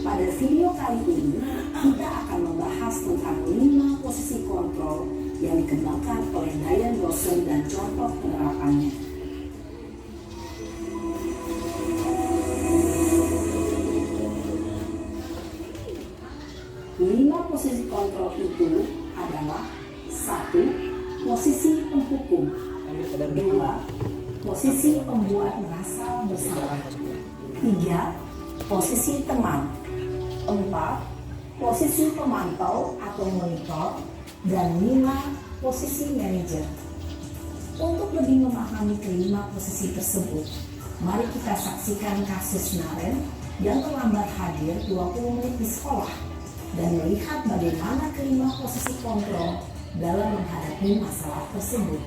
Pada video kali ini, kita akan membahas tentang 5 posisi kontrol yang dikembangkan oleh Dayan dosen dan contoh penerapannya. Posisi kontrol itu adalah 1. Posisi penghukum, 2. Posisi pembuat merasa bersalah, 3. Posisi teman, 4. Posisi pemantau atau monitor, dan 5. Posisi manajer. Untuk lebih memahami kelima posisi tersebut, mari kita saksikan kasus Naren yang terlambat hadir 20 menit di sekolah dan melihat bagaimana kelima posisi kontrol dalam menghadapi masalah tersebut.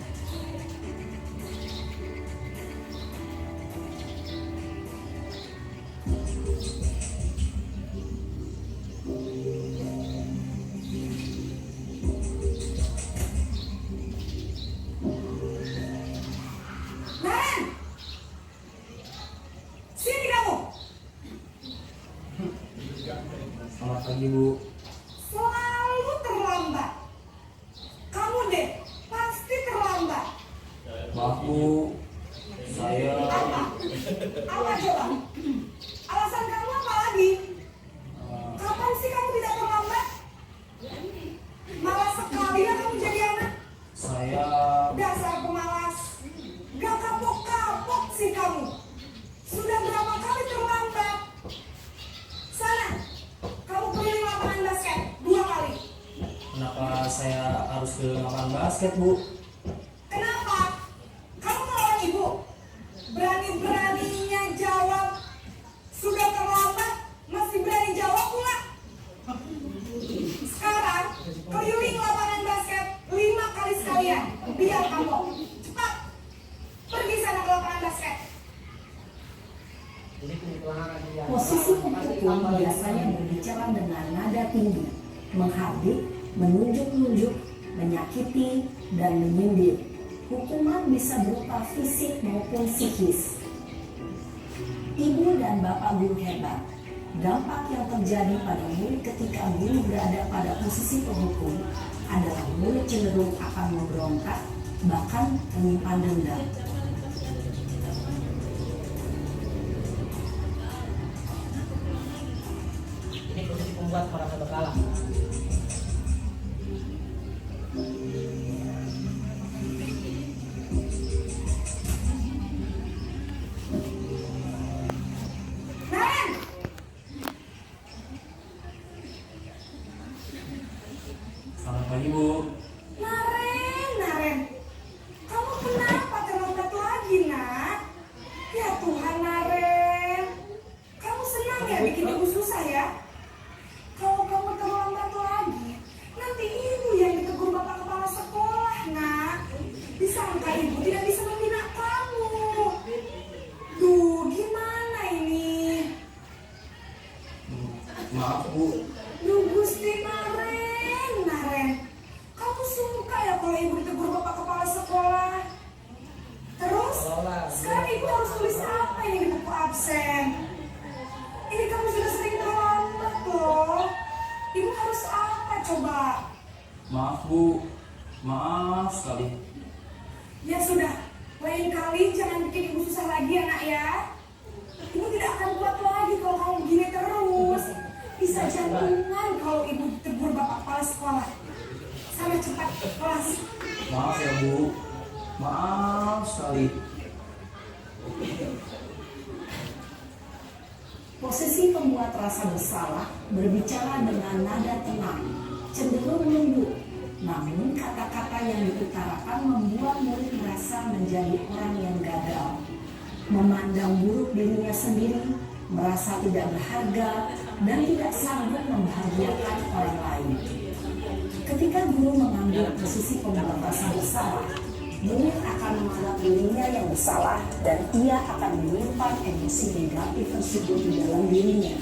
Naren! Sini kamu! Selamat pagi, Bu. Selalu terlambat. Kamu deh, pasti terlambat. Maaf, Bu. Saya Apa? Apa coba? Alasan kamu apa lagi? Kapan sih kamu tidak terlambat? Malas sekali ya kamu jadi anak. saya Dasar pemalas. Gak kapok-kapok sih kamu. Sudah berapa kali terlambat? Sana, kamu keliling lapangan basket 2 kali. kenapa saya harus ke lapangan basket, Bu? Kenapa? Kamu melawan ibu? Berani-beraninya jawab. Sudah terlambat, masih berani jawab pula. Sekarang, keliling lapangan basket 5 kali sekalian. Biar kamu. Cepat. Pergi sana ke lapangan basket. Posisi penghukum hukum biasanya berbicara dengan nada tinggi, menghardik, menunjuk-nunjuk, menyakiti, dan menyindir. Hukuman bisa berupa fisik maupun psikis. Ibu dan bapak guru hebat. Dampak yang terjadi pada murid ketika guru berada pada posisi penghukum adalah murid cenderung akan memberontak, bahkan menyimpan dendam. Ini posisi pembuat merasa bersalah. Naren, Selamat pagi, Bu. Naren, kamu kenapa terlambat lagi, nak? Ya Tuhan, Naren, kamu senang ya bikin ibu susah ya? Kalau kamu terlambat lagi, nanti ibu yang ditegur bapak kepala sekolah, nak. Disangka ibu tidak bisa membina kamu. Duh, gimana ini? Maaf, Bu. Duh, Gusti Naren, kamu suka ya kalau ibu ditegur bapak kepala sekolah? Terus, sekarang ibu harus tulis apa ini di buku absen? Ini kamu sudah sering terlambat loh. Ibu harus apa coba? Maaf, Bu. Maaf sekali. Ya sudah, lain kali jangan bikin ibu susah lagi ya nak ya. Ibu tidak akan kuat lagi kalau kamu begini terus. Bisa jantungan kalau ibu ditegur bapak kepala sekolah. Sana cepat ke kelas. Maaf ya, Bu. Maaf sekali. Posisi pembuat rasa bersalah berbicara dengan nada tenang, cenderung lembut. Namun kata-kata yang diutarakan membuat murid merasa menjadi orang yang gagal, memandang buruk dirinya sendiri, merasa tidak berharga, dan tidak sanggup membahagiakan orang lain. Ketika guru mengambil posisi pembuat rasa bersalah, murid akan menganggap dirinya yang bersalah dan ia akan menyimpan emosi negatif tersebut di dalam dirinya.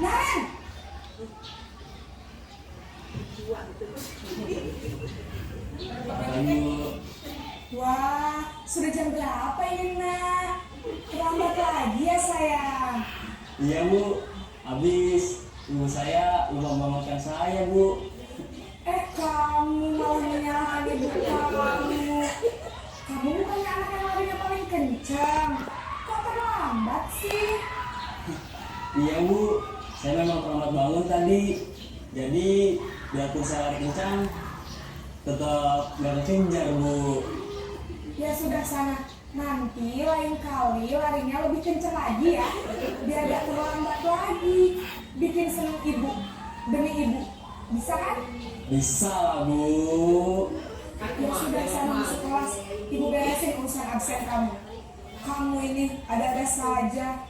Naren, Selamat pagi, Bu. wah sudah jam berapa ini nak? Terlambat lagi ya sayang. Iya, Bu. Habis ibu saya lupa membangunkan saya, Bu. Kamu malah menyalahkan ibu kamu. Kamu bukannya anak yang larinya paling kencang. Kok terlambat sih? Iya, Bu. Saya memang terlambat bangun tadi. Jadi, biarpun saya lari kencang, tetap nggak kekejar, Bu. Ya sudah sana. Nanti lain kali larinya lebih kencang lagi ya. Biar gak terlambat lagi. Bikin seneng ibu. Demi ibu. Bisa kan? Bisa lah, Bu. Ya sudah sana masuk kelas. Ibu beresin urusan absen kamu. Kamu ini ada-ada saja.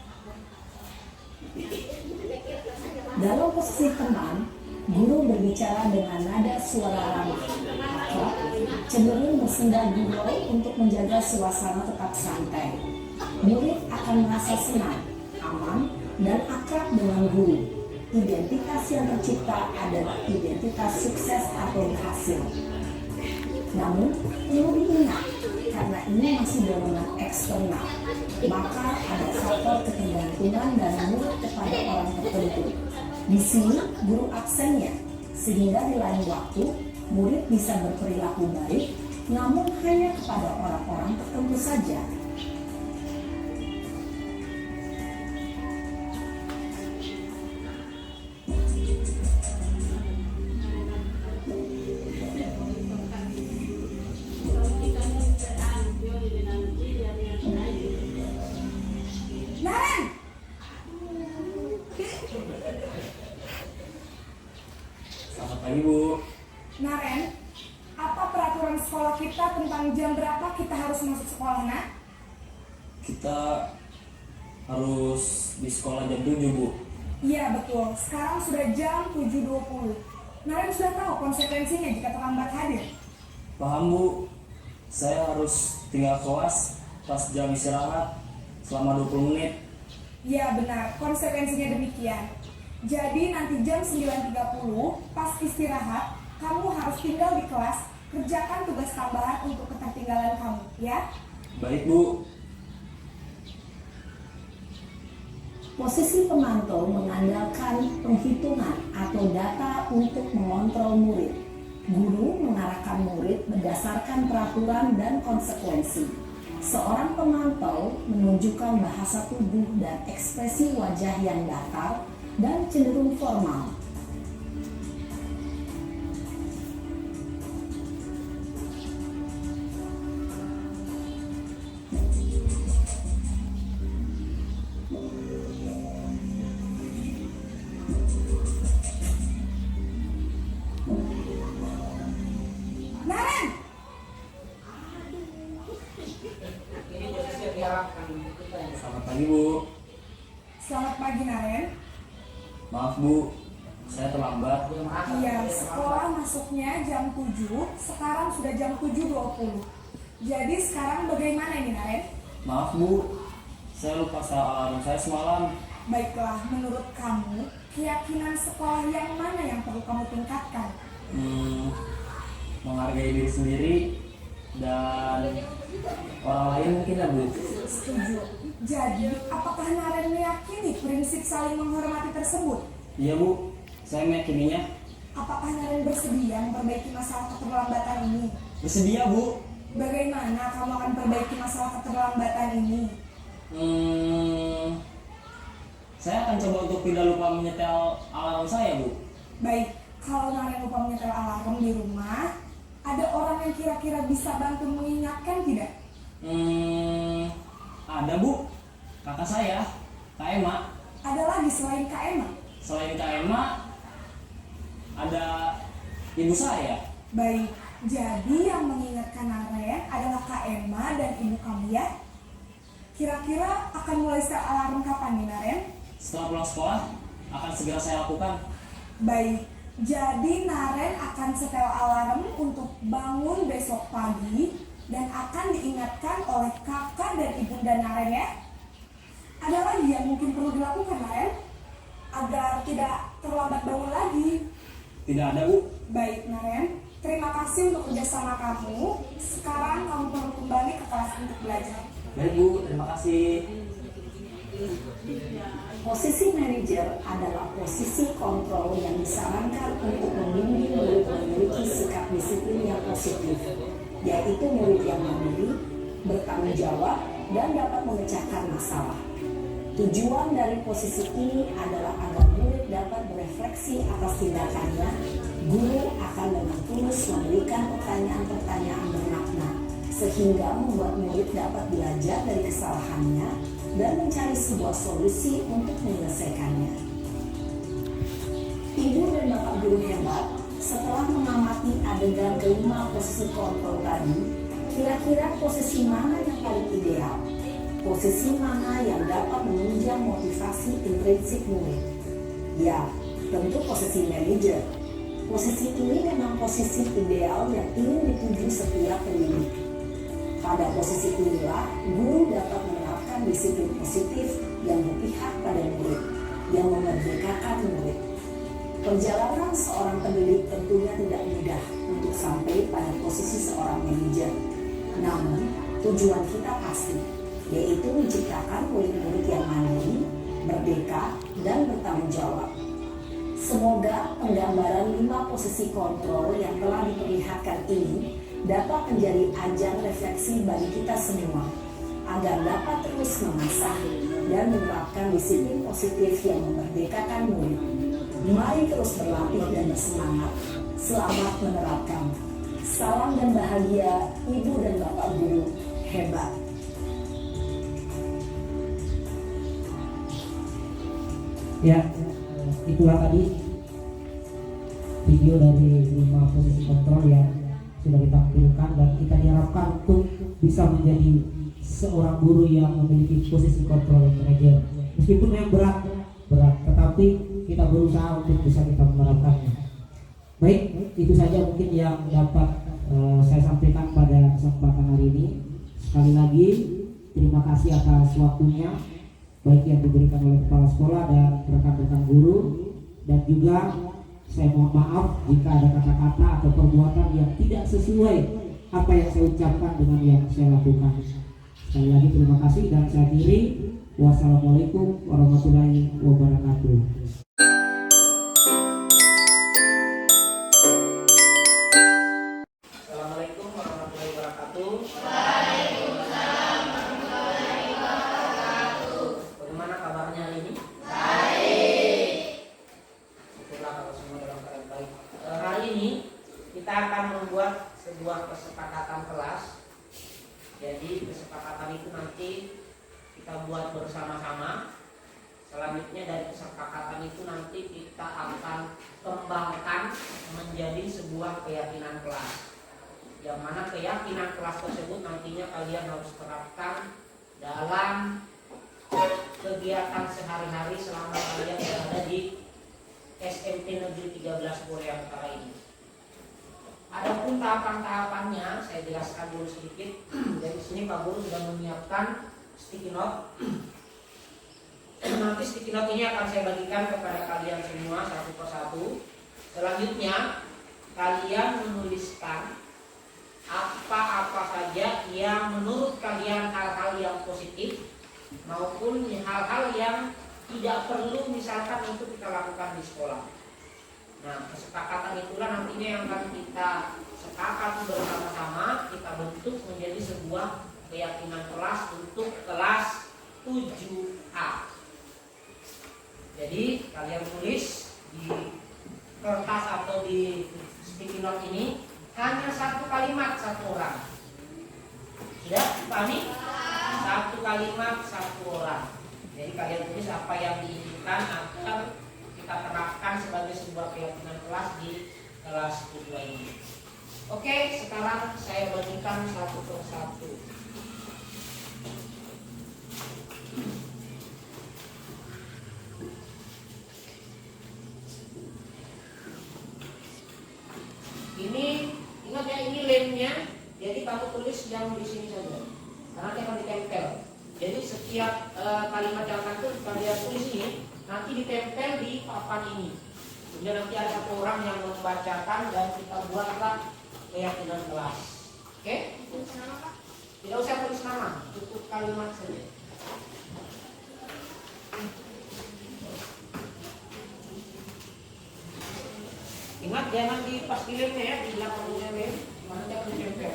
Dalam posisi tenang, guru berbicara dengan nada suara ramah, akrab, cenderung bersenda gurau untuk menjaga suasana tetap santai. Murid akan merasa senang, aman, dan akrab dengan guru. Identitas yang tercipta adalah identitas sukses atau berhasil. Namun, perlu diingat, karena ini masih dorongan eksternal, maka ada faktor ketergantungan dan murid kepada orang tertentu. Di sini, guru absennya, sehingga di lain waktu, murid bisa berperilaku baik, namun hanya kepada orang-orang tertentu saja. Naren! Selamat pagi, Bu. Naren, apa peraturan sekolah kita tentang jam berapa kita harus masuk sekolah, nak? Kita harus di sekolah jam 7 Bu. Iya betul, sekarang sudah jam 7.20. Naren sudah tahu konsekuensinya jika terlambat hadir. Paham Bu, saya harus tinggal kelas pas jam istirahat selama 20 menit. Iya benar, konsekuensinya demikian. Jadi nanti jam 9.30 pas istirahat, kamu harus tinggal di kelas, kerjakan tugas tambahan untuk ketertinggalan kamu, ya. Baik Bu. Posisi pemantau mengandalkan penghitungan atau data untuk mengontrol murid. Guru mengarahkan murid berdasarkan peraturan dan konsekuensi. Seorang pemantau menunjukkan bahasa tubuh dan ekspresi wajah yang datar dan cenderung formal. Naren, Selamat pagi Bu. selamat pagi Naren. Maaf Bu, saya terlambat. Iya, sekolah masuknya jam 7, sekarang sudah jam 7.20. Jadi sekarang bagaimana ini Naren? Maaf Bu, saya lupa style alarm saya semalam. Baiklah, menurut kamu, keyakinan sekolah yang mana yang perlu kamu tingkatkan? Menghargai diri sendiri dan orang lain mungkin ya Bu. Setuju. Jadi, apakah Naren meyakini prinsip saling menghormati tersebut? Iya Bu, saya meyakininya. Apakah Naren bersedia memperbaiki masalah keterlambatan ini? Bersedia Bu. Bagaimana kamu akan perbaiki masalah keterlambatan ini? Saya akan coba untuk tidak lupa menyetel alarm saya Bu. Baik, kalau Naren lupa menyetel alarm di rumah, ada orang yang kira-kira bisa bantu mengingatkan tidak? Ada Bu, kakak saya, Kak Emma. Ada lagi selain Kak Emma? Selain Kak Emma, ada ibu saya. Baik, jadi yang mengingatkan Naren adalah Kak Emma dan ibu kamu ya? Kira-kira akan mulai setel alarm kapan nih Naren? Setelah pulang sekolah, akan segera saya lakukan. Baik, jadi Naren akan setel alarm untuk bangun besok pagi dan akan diingatkan oleh kakak dan ibunda Naren ya. Ada lagi yang mungkin perlu dilakukan Naren agar tidak terlambat bangun lagi? Tidak ada Bu. Baik Naren, terima kasih untuk kerjasama kamu. Sekarang kamu perlu kembali ke kelas untuk belajar. Baik Bu, terima kasih. Posisi manajer adalah posisi kontrol yang disarankan untuk membimbing murid memiliki sikap disiplin yang positif, yaitu murid yang mandiri, bertanggung jawab, dan dapat memecahkan masalah. Tujuan dari posisi ini adalah agar murid dapat berefleksi atas tindakannya. Guru akan dengan tulus memberikan pertanyaan-pertanyaan bermakna, sehingga membuat murid dapat belajar dari kesalahannya dan mencari sebuah solusi untuk menyelesaikannya. Ibu dan Bapak guru hebat, setelah mengamati adegan kelima posisi kontrol tadi, kira-kira posisi mana yang paling ideal? Posisi mana yang dapat menunjang motivasi intrinsik murid? Ya, tentu posisi manajer. Posisi ini memang posisi ideal yang ingin dituju setiap pendidik. Pada posisi inilah, guru dapat menerapkan disiplin positif yang berpihak pada murid, yang memerdekakan murid. Perjalanan seorang pendidik tentunya tidak mudah untuk sampai pada posisi seorang manajer. Namun, tujuan kita pasti, yaitu menciptakan murid-murid yang mandiri, merdeka, dan bertanggung jawab. Semoga penggambaran 5 posisi kontrol yang telah diperlihatkan ini dapat menjadi ajang refleksi bagi kita semua, agar dapat terus mengasah dan menerapkan disiplin positif yang memerdekakan murid. Mari terus berlatih dan bersemangat. Selamat menerapkan. Salam dan bahagia Ibu dan Bapak guru hebat. Ya, itulah tadi video dari 5 posisi kontrol yang sudah ditampilkan, dan kita diharapkan untuk bisa menjadi seorang guru yang memiliki posisi kontrol manajer. Meskipun yang berat, tetapi kita berusaha untuk bisa kita menerapkannya. Baik, itu saja mungkin yang dapat saya sampaikan pada kesempatan hari ini. Sekali lagi, terima kasih atas waktunya, baik yang diberikan oleh kepala sekolah dan rekan-rekan guru, dan juga saya mohon maaf jika ada kata-kata atau perbuatan yang tidak sesuai apa yang saya ucapkan dengan yang saya lakukan. Sekali lagi terima kasih dan saya akhiri. Wassalamualaikum warahmatullahi wabarakatuh. Assalamualaikum warahmatullahi wabarakatuh. Bagaimana kabarnya hari ini? Baik. Syukurlah kalau semua dalam keadaan baik. Hari ini kita akan membuat sebuah kesepakatan kelas. Jadi kesepakatan itu nanti kita buat bersama-sama. Selanjutnya dari kesepakatan itu nanti kita akan kembangkan menjadi sebuah keyakinan kelas. Yang mana keyakinan kelas tersebut nantinya kalian harus terapkan dalam kegiatan sehari-hari selama kalian berada di SMP Negeri 13 Korea Utara ini. Adapun tahapan-tahapannya saya jelaskan dulu sedikit. Dari sini Pak Guru sudah menyiapkan sticky note. Nanti sticky note ini akan saya bagikan kepada kalian semua satu persatu. Selanjutnya kalian menuliskan apa-apa saja yang menurut kalian hal-hal yang positif maupun hal-hal yang tidak perlu misalkan untuk kita lakukan di sekolah. Nah, kesepakatan itulah nantinya yang akan kita sepakati bersama-sama, kita bentuk menjadi sebuah keyakinan kelas untuk kelas 7A. Jadi kalian tulis di kertas atau di sticky note ini hanya satu kalimat satu orang. Sudah dipahami? Satu kalimat satu orang. Jadi kalian tulis apa yang diinginkan akan kita terapkan sebagai sebuah keyakinan kelas di kelas 7 ini. Oke, sekarang saya bagikan satu persatu. Ini ingat ya, ini lemnya. Jadi kamu tulis yang di sini saja. Karena nanti akan ditempel. Jadi setiap kalimat yang akan kalian tulis ini nanti ditempel di papan ini. Kemudian nanti ada satu orang yang membacakan dan kita buatlah keyakinan kelas. Oke? Tidak usah tulis nama, cukup kalimat saja. Ingat jangan di pas di lemnya ya, di belakangnya lem, mana jangan ditempel.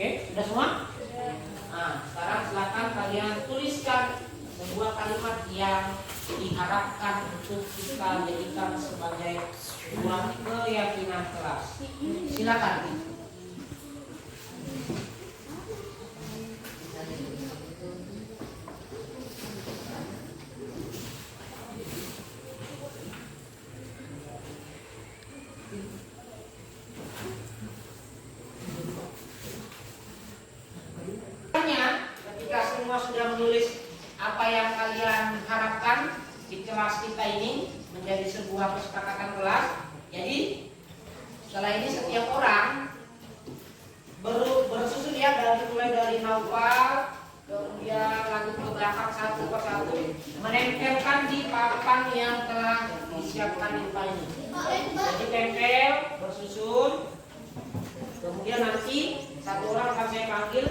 Oke, sudah semua? Nah, sekarang silakan kalian tuliskan sebuah kalimat yang diharapkan untuk kita jadikan sebagai sebuah keyakinan kelas. Silakan. Ketika semua sudah menulis apa yang kalian harapkan di kelas kita ini menjadi sebuah kesepakatan kelas. Jadi setelah ini setiap orang bersusun ya, mulai dari Naufal, kemudian lanjut ke belakang satu persatu, menempelkan di papan yang telah disiapkan di depan ini. Jadi tempel, bersusun, kemudian nanti satu orang akan saya panggil,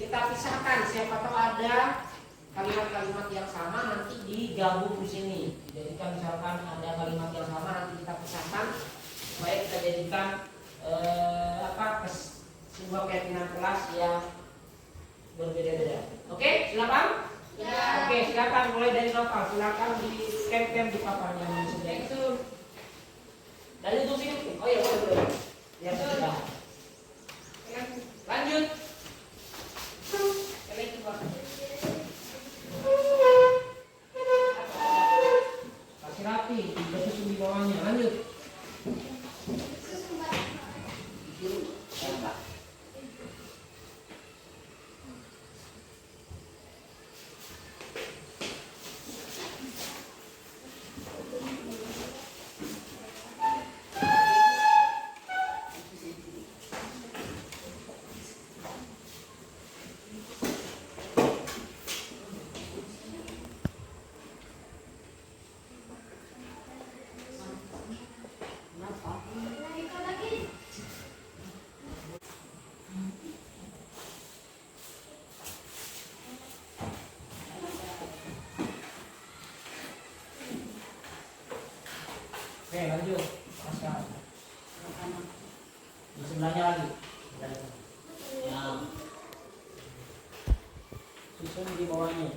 kita pisahkan. Siapa tahu ada kalimat-kalimat yang sama nanti digabung di sini. Dijadikan misalkan ada kalimat yang sama nanti kita pisahkan supaya kita jadikan sebuah keyakinan kelas yang berbeda-beda. Oke, silakan. Ya. Oke, silakan mulai dari novel. Silakan di scan di papan yang disediakan. Itu. Dari itu sini. Oh iya, boleh. Biar sudah. Lanjut. Kasih rapi, disusun di bawahnya. Lanjut. Oke, lanjut. Pasal. Di sebelahnya lagi. Ya. Susun di bawahnya.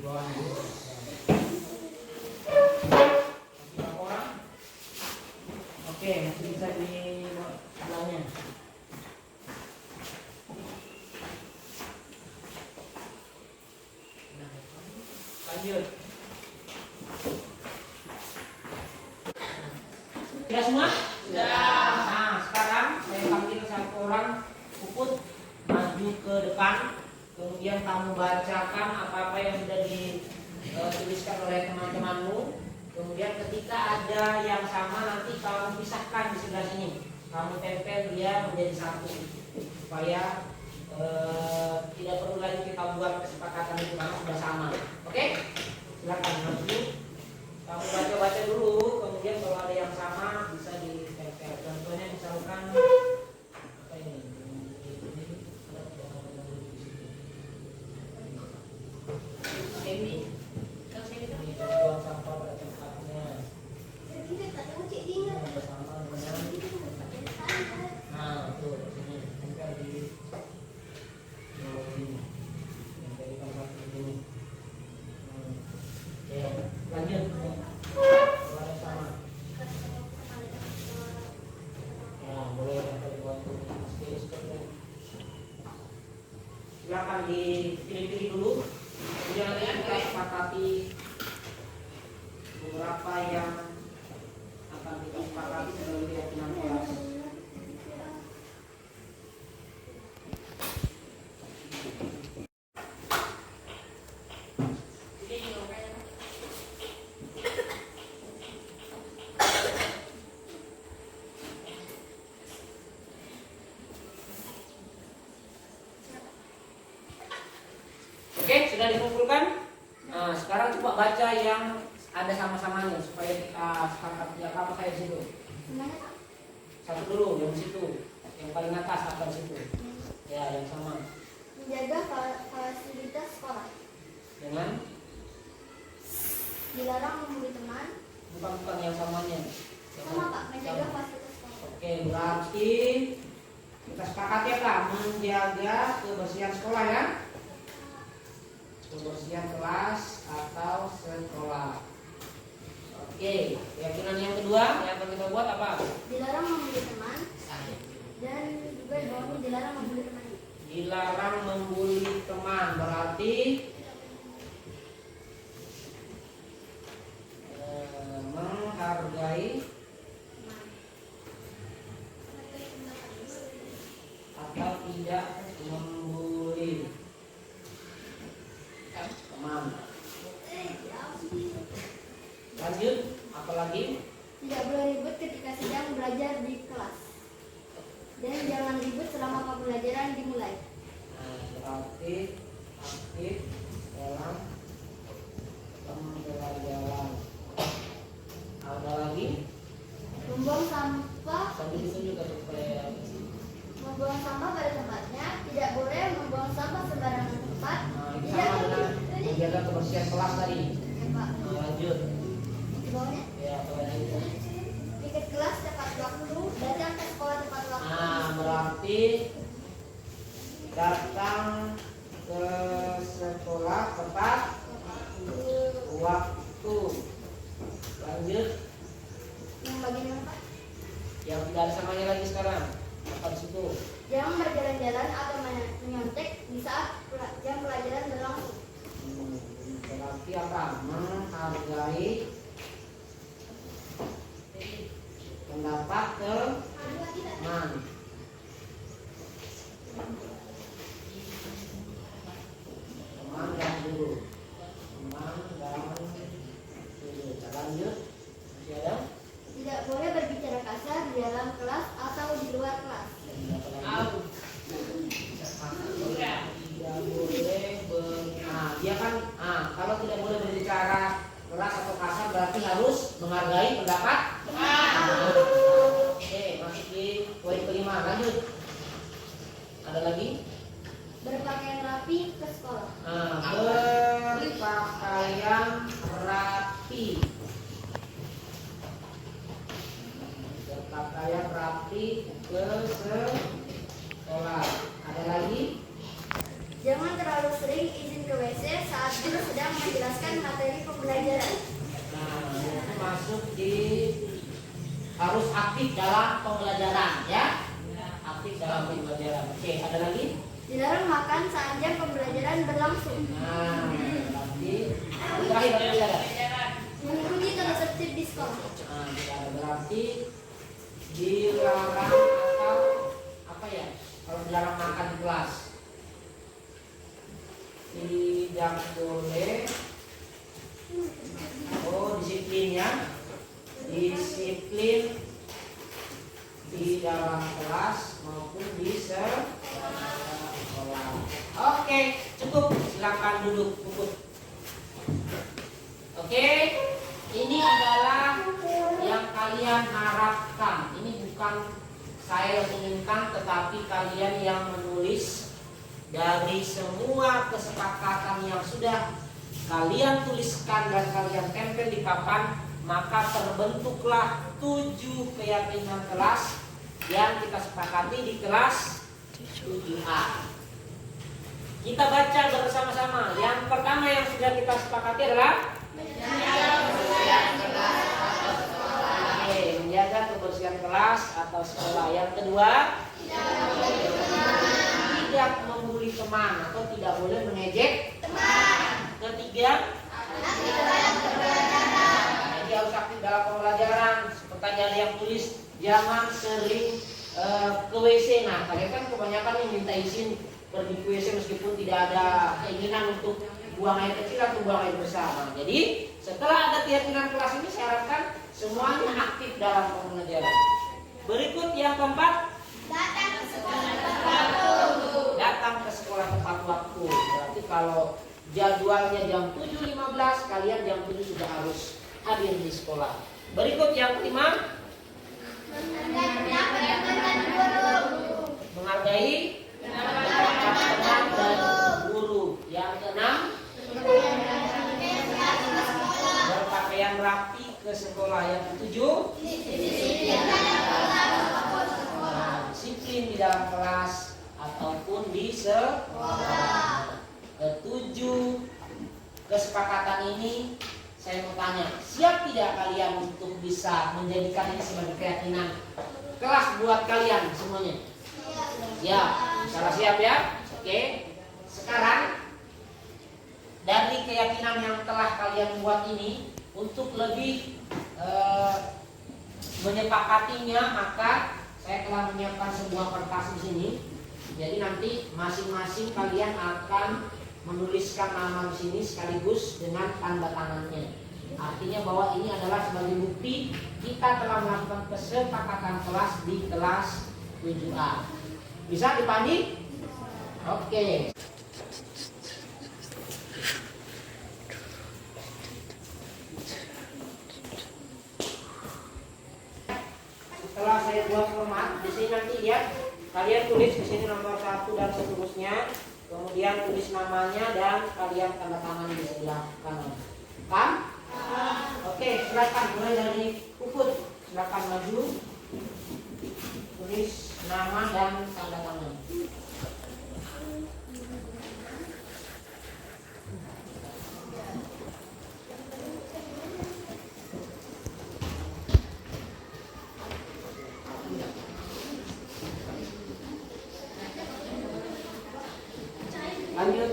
Di bawahnya. Berapa orang? Oke, masih bisa di sebelahnya. Lanjut. Sudah semua? Sudah. Nah, sekarang saya panggil satu orang, Puput, maju ke depan. Kemudian kamu bacakan apa-apa yang sudah dituliskan oleh teman-temanmu. Kemudian ketika ada yang sama nanti kamu pisahkan di sebelah sini. Kamu tempel dia menjadi satu supaya tidak perlu lagi kita buat kesepakatan itu karena sudah sama. Oke? Silakan maju. Kamu baca-baca dulu. Kemudian kalau ada yang sama bisa ditempel. Contohnya misalkan apa ini? Buang sampah pada tempatnya. Bersama dengan tuh sini tempel di bawah sini. Tempel di tempat ini. Oke, lanjut. Kalau ada sama. Ya, boleh tempel di bawah sini. Silakan dipilih-pilih dulu. Kemudian nanti kita sepakati beberapa yang akan kita sepakati sebagai keyakinan kelas. Oke, sudah dikumpulkan. Nah, sekarang coba baca yang ada sama-samanya supaya kita sepakat. Ya, kamu saya di situ. Satu dulu yang di situ, yang paling atas apa di situ? Ya, yang sama. Menjaga fasilitas sekolah. Dengan Dilarang membuli teman. bukan yang samanya. Sama Pak, menjaga fasilitas sekolah. Oke, berarti kita sepakat ya Kak, menjaga kebersihan sekolah ya. Kebersihan kelas atau sekolah. Oke, keyakinan yang kedua yang akan kita buat apa? Dilarang membuli teman. Dan juga di bawahnya dilarang membuli teman. Dilarang membuli teman berarti menghargai Apalagi? Tidak boleh ribut ketika sedang belajar di kelas. Dan jangan ribut selama pembelajaran dimulai. Nah, berarti aktif dalam pembelajaran. Ada lagi? Membuang sampah, Sambil ditunjuk supaya membuang sampah pada tempatnya. Tidak boleh membuang sampah sembarangan tempat. nah, ini Tidak sama dengan menjaga kebersihan kelas tadi. Ya, Pak. Nah, lanjut. Di bawahnya. Ya, apa itu? Ikut kelas tepat waktu, datang ke sekolah tepat waktu. Nah, berarti datang ke sekolah tepat waktu. Lanjut. Yang bagian mana, Pak? Yang tidak ada samanya lagi sekarang. Apa di situ? Jangan berjalan-jalan atau menyontek di saat jam pelajaran berlangsung. Berarti apa? Menghargai pendapat teman. Teman dan guru. Teman dan guru. Lanjut. Masih ada? Tidak boleh berbicara kasar di dalam kelas atau di luar kelas. Tidak boleh dia kan kalau tidak boleh berbicara keras atau kasar berarti harus menghargai pendapat. Oke, masuk di poin kelima. Lanjut. Ada lagi? Berpakaian rapi ke sekolah. Berpakaian rapi. Berpakaian rapi ke sekolah. Ada lagi? Jangan terlalu sering izin ke WC saat guru sedang menjelaskan materi pembelajaran. Nah, itu masuk di harus aktif dalam pembelajaran, ya. Aktif dalam pembelajaran. Oke, ada lagi? Dilarang makan saat jam pembelajaran berlangsung. Nah, berarti terakhir pembelajaran. Mengikuti tata tertib di sekolah. Nah, berarti dilarang atau apa ya? Kalau dilarang makan di kelas, tidak boleh. Disiplinnya, disiplin di dalam kelas maupun di sekolah. Oke, cukup. Silakan duduk, puput. Oke, ini adalah yang kalian harapkan. Ini bukan saya yang inginkan, tetapi kalian yang menulis dari semua kesepakatan yang sudah kalian tuliskan dan kalian tempel di papan, maka terbentuklah 7 keyakinan kelas yang kita sepakati di kelas 7A. Kita baca bersama-sama. Yang pertama yang sudah kita sepakati adalah menjaga kebersihan kelas atau sekolah. Yang kedua, tidak membuli teman atau tidak boleh mengejek teman. Ketiga, jadi harus aktif dalam pembelajaran. Seperti ada yang tulis jangan sering ke WC. Nah, kalian kan kebanyakan yang minta izin pergi ke WC meskipun tidak ada keinginan untuk buang air kecil atau buang air besar. Nah, jadi setelah ada keyakinan kelas ini, saya harapkan semuanya aktif dalam pembelajaran. Berikut yang keempat, Datang ke sekolah tepat waktu. datang ke sekolah tepat waktu. Berarti kalau jadwalnya jam 7.15, kalian jam 7 sudah harus hadir di sekolah. Berikut yang kelima, menghargai teman dan guru. Yang keenam, berpakaian rapi ke sekolah. Yang ketujuh, disiplin di dalam kelas ataupun di sekolah. Ketujuh kesepakatan ini saya mau tanya, siap tidak kalian untuk bisa menjadikan ini sebagai keyakinan kelas buat kalian semuanya? Ya, salah siap ya. Oke. Sekarang dari keyakinan yang telah kalian buat ini, untuk lebih menyepakatinya, maka saya telah menyiapkan sebuah kertas di sini. Jadi nanti masing-masing kalian akan menuliskan nama di sini sekaligus dengan tanda tangannya. Artinya bahwa ini adalah sebagai bukti kita telah melakukan kesepakatan kelas di kelas 7A. Bisa dipahami? Oke. Setelah saya buat format, di sini nanti lihat kalian tulis di sini nomor 1 dan seterusnya, kemudian tulis namanya dan kalian tanda tangan di sebelah kanan. Paham? Oke, silakan mulai dari Puput. Silakan maju. Tulis nama dan tanda tangan. Lanjut.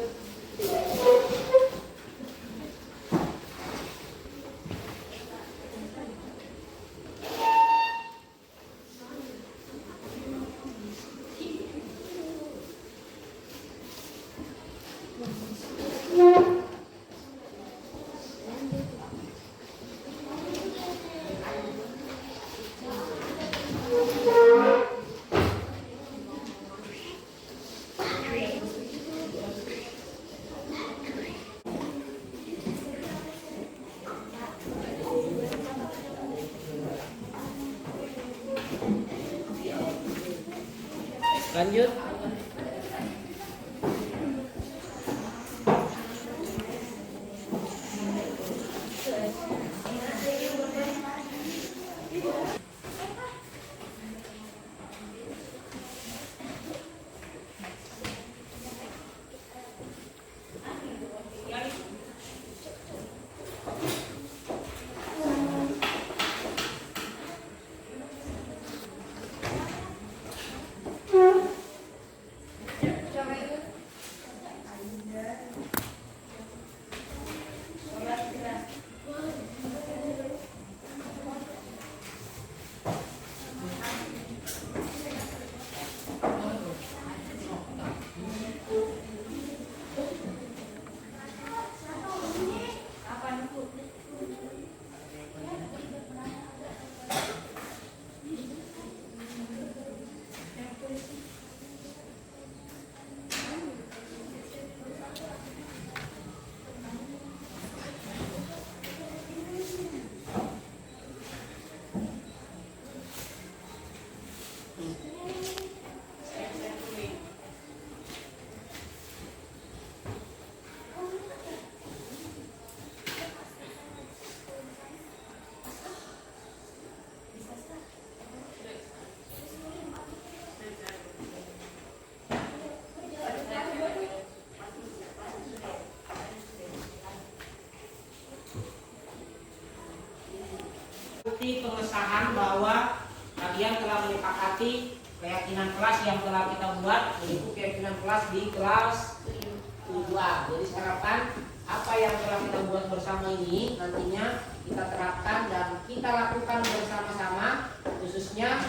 Lanjut. Bukti pengesahan bahwa kalian telah menyepakati keyakinan kelas yang telah kita buat, yaitu keyakinan kelas di kelas 7A. Jadi harapkan apa yang telah kita buat bersama ini nantinya kita terapkan dan kita lakukan bersama-sama, khususnya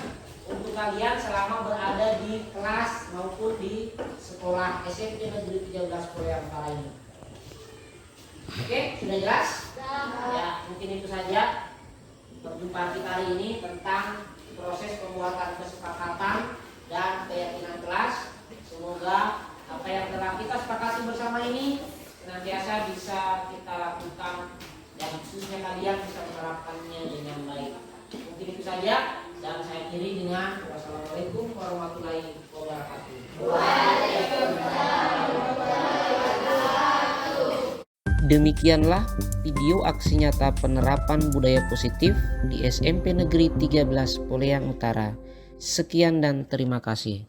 untuk kalian selama berada di kelas maupun di sekolah SMP Negeri 13 Korea Utara ini. Oke, sudah jelas? Ya, mungkin itu saja perjumpaan kita hari ini tentang proses pembuatan kesepakatan dan keyakinan kelas. Semoga apa yang telah kita sepakati bersama ini senantiasa bisa kita lakukan dan khususnya kalian bisa menerapkannya dengan baik. Mungkin itu saja dan saya akhiri dengan wassalamualaikum warahmatullahi wabarakatuh. Demikianlah video aksi nyata penerapan budaya positif di SMP Negeri 13 Poleang Utara. Sekian dan terima kasih.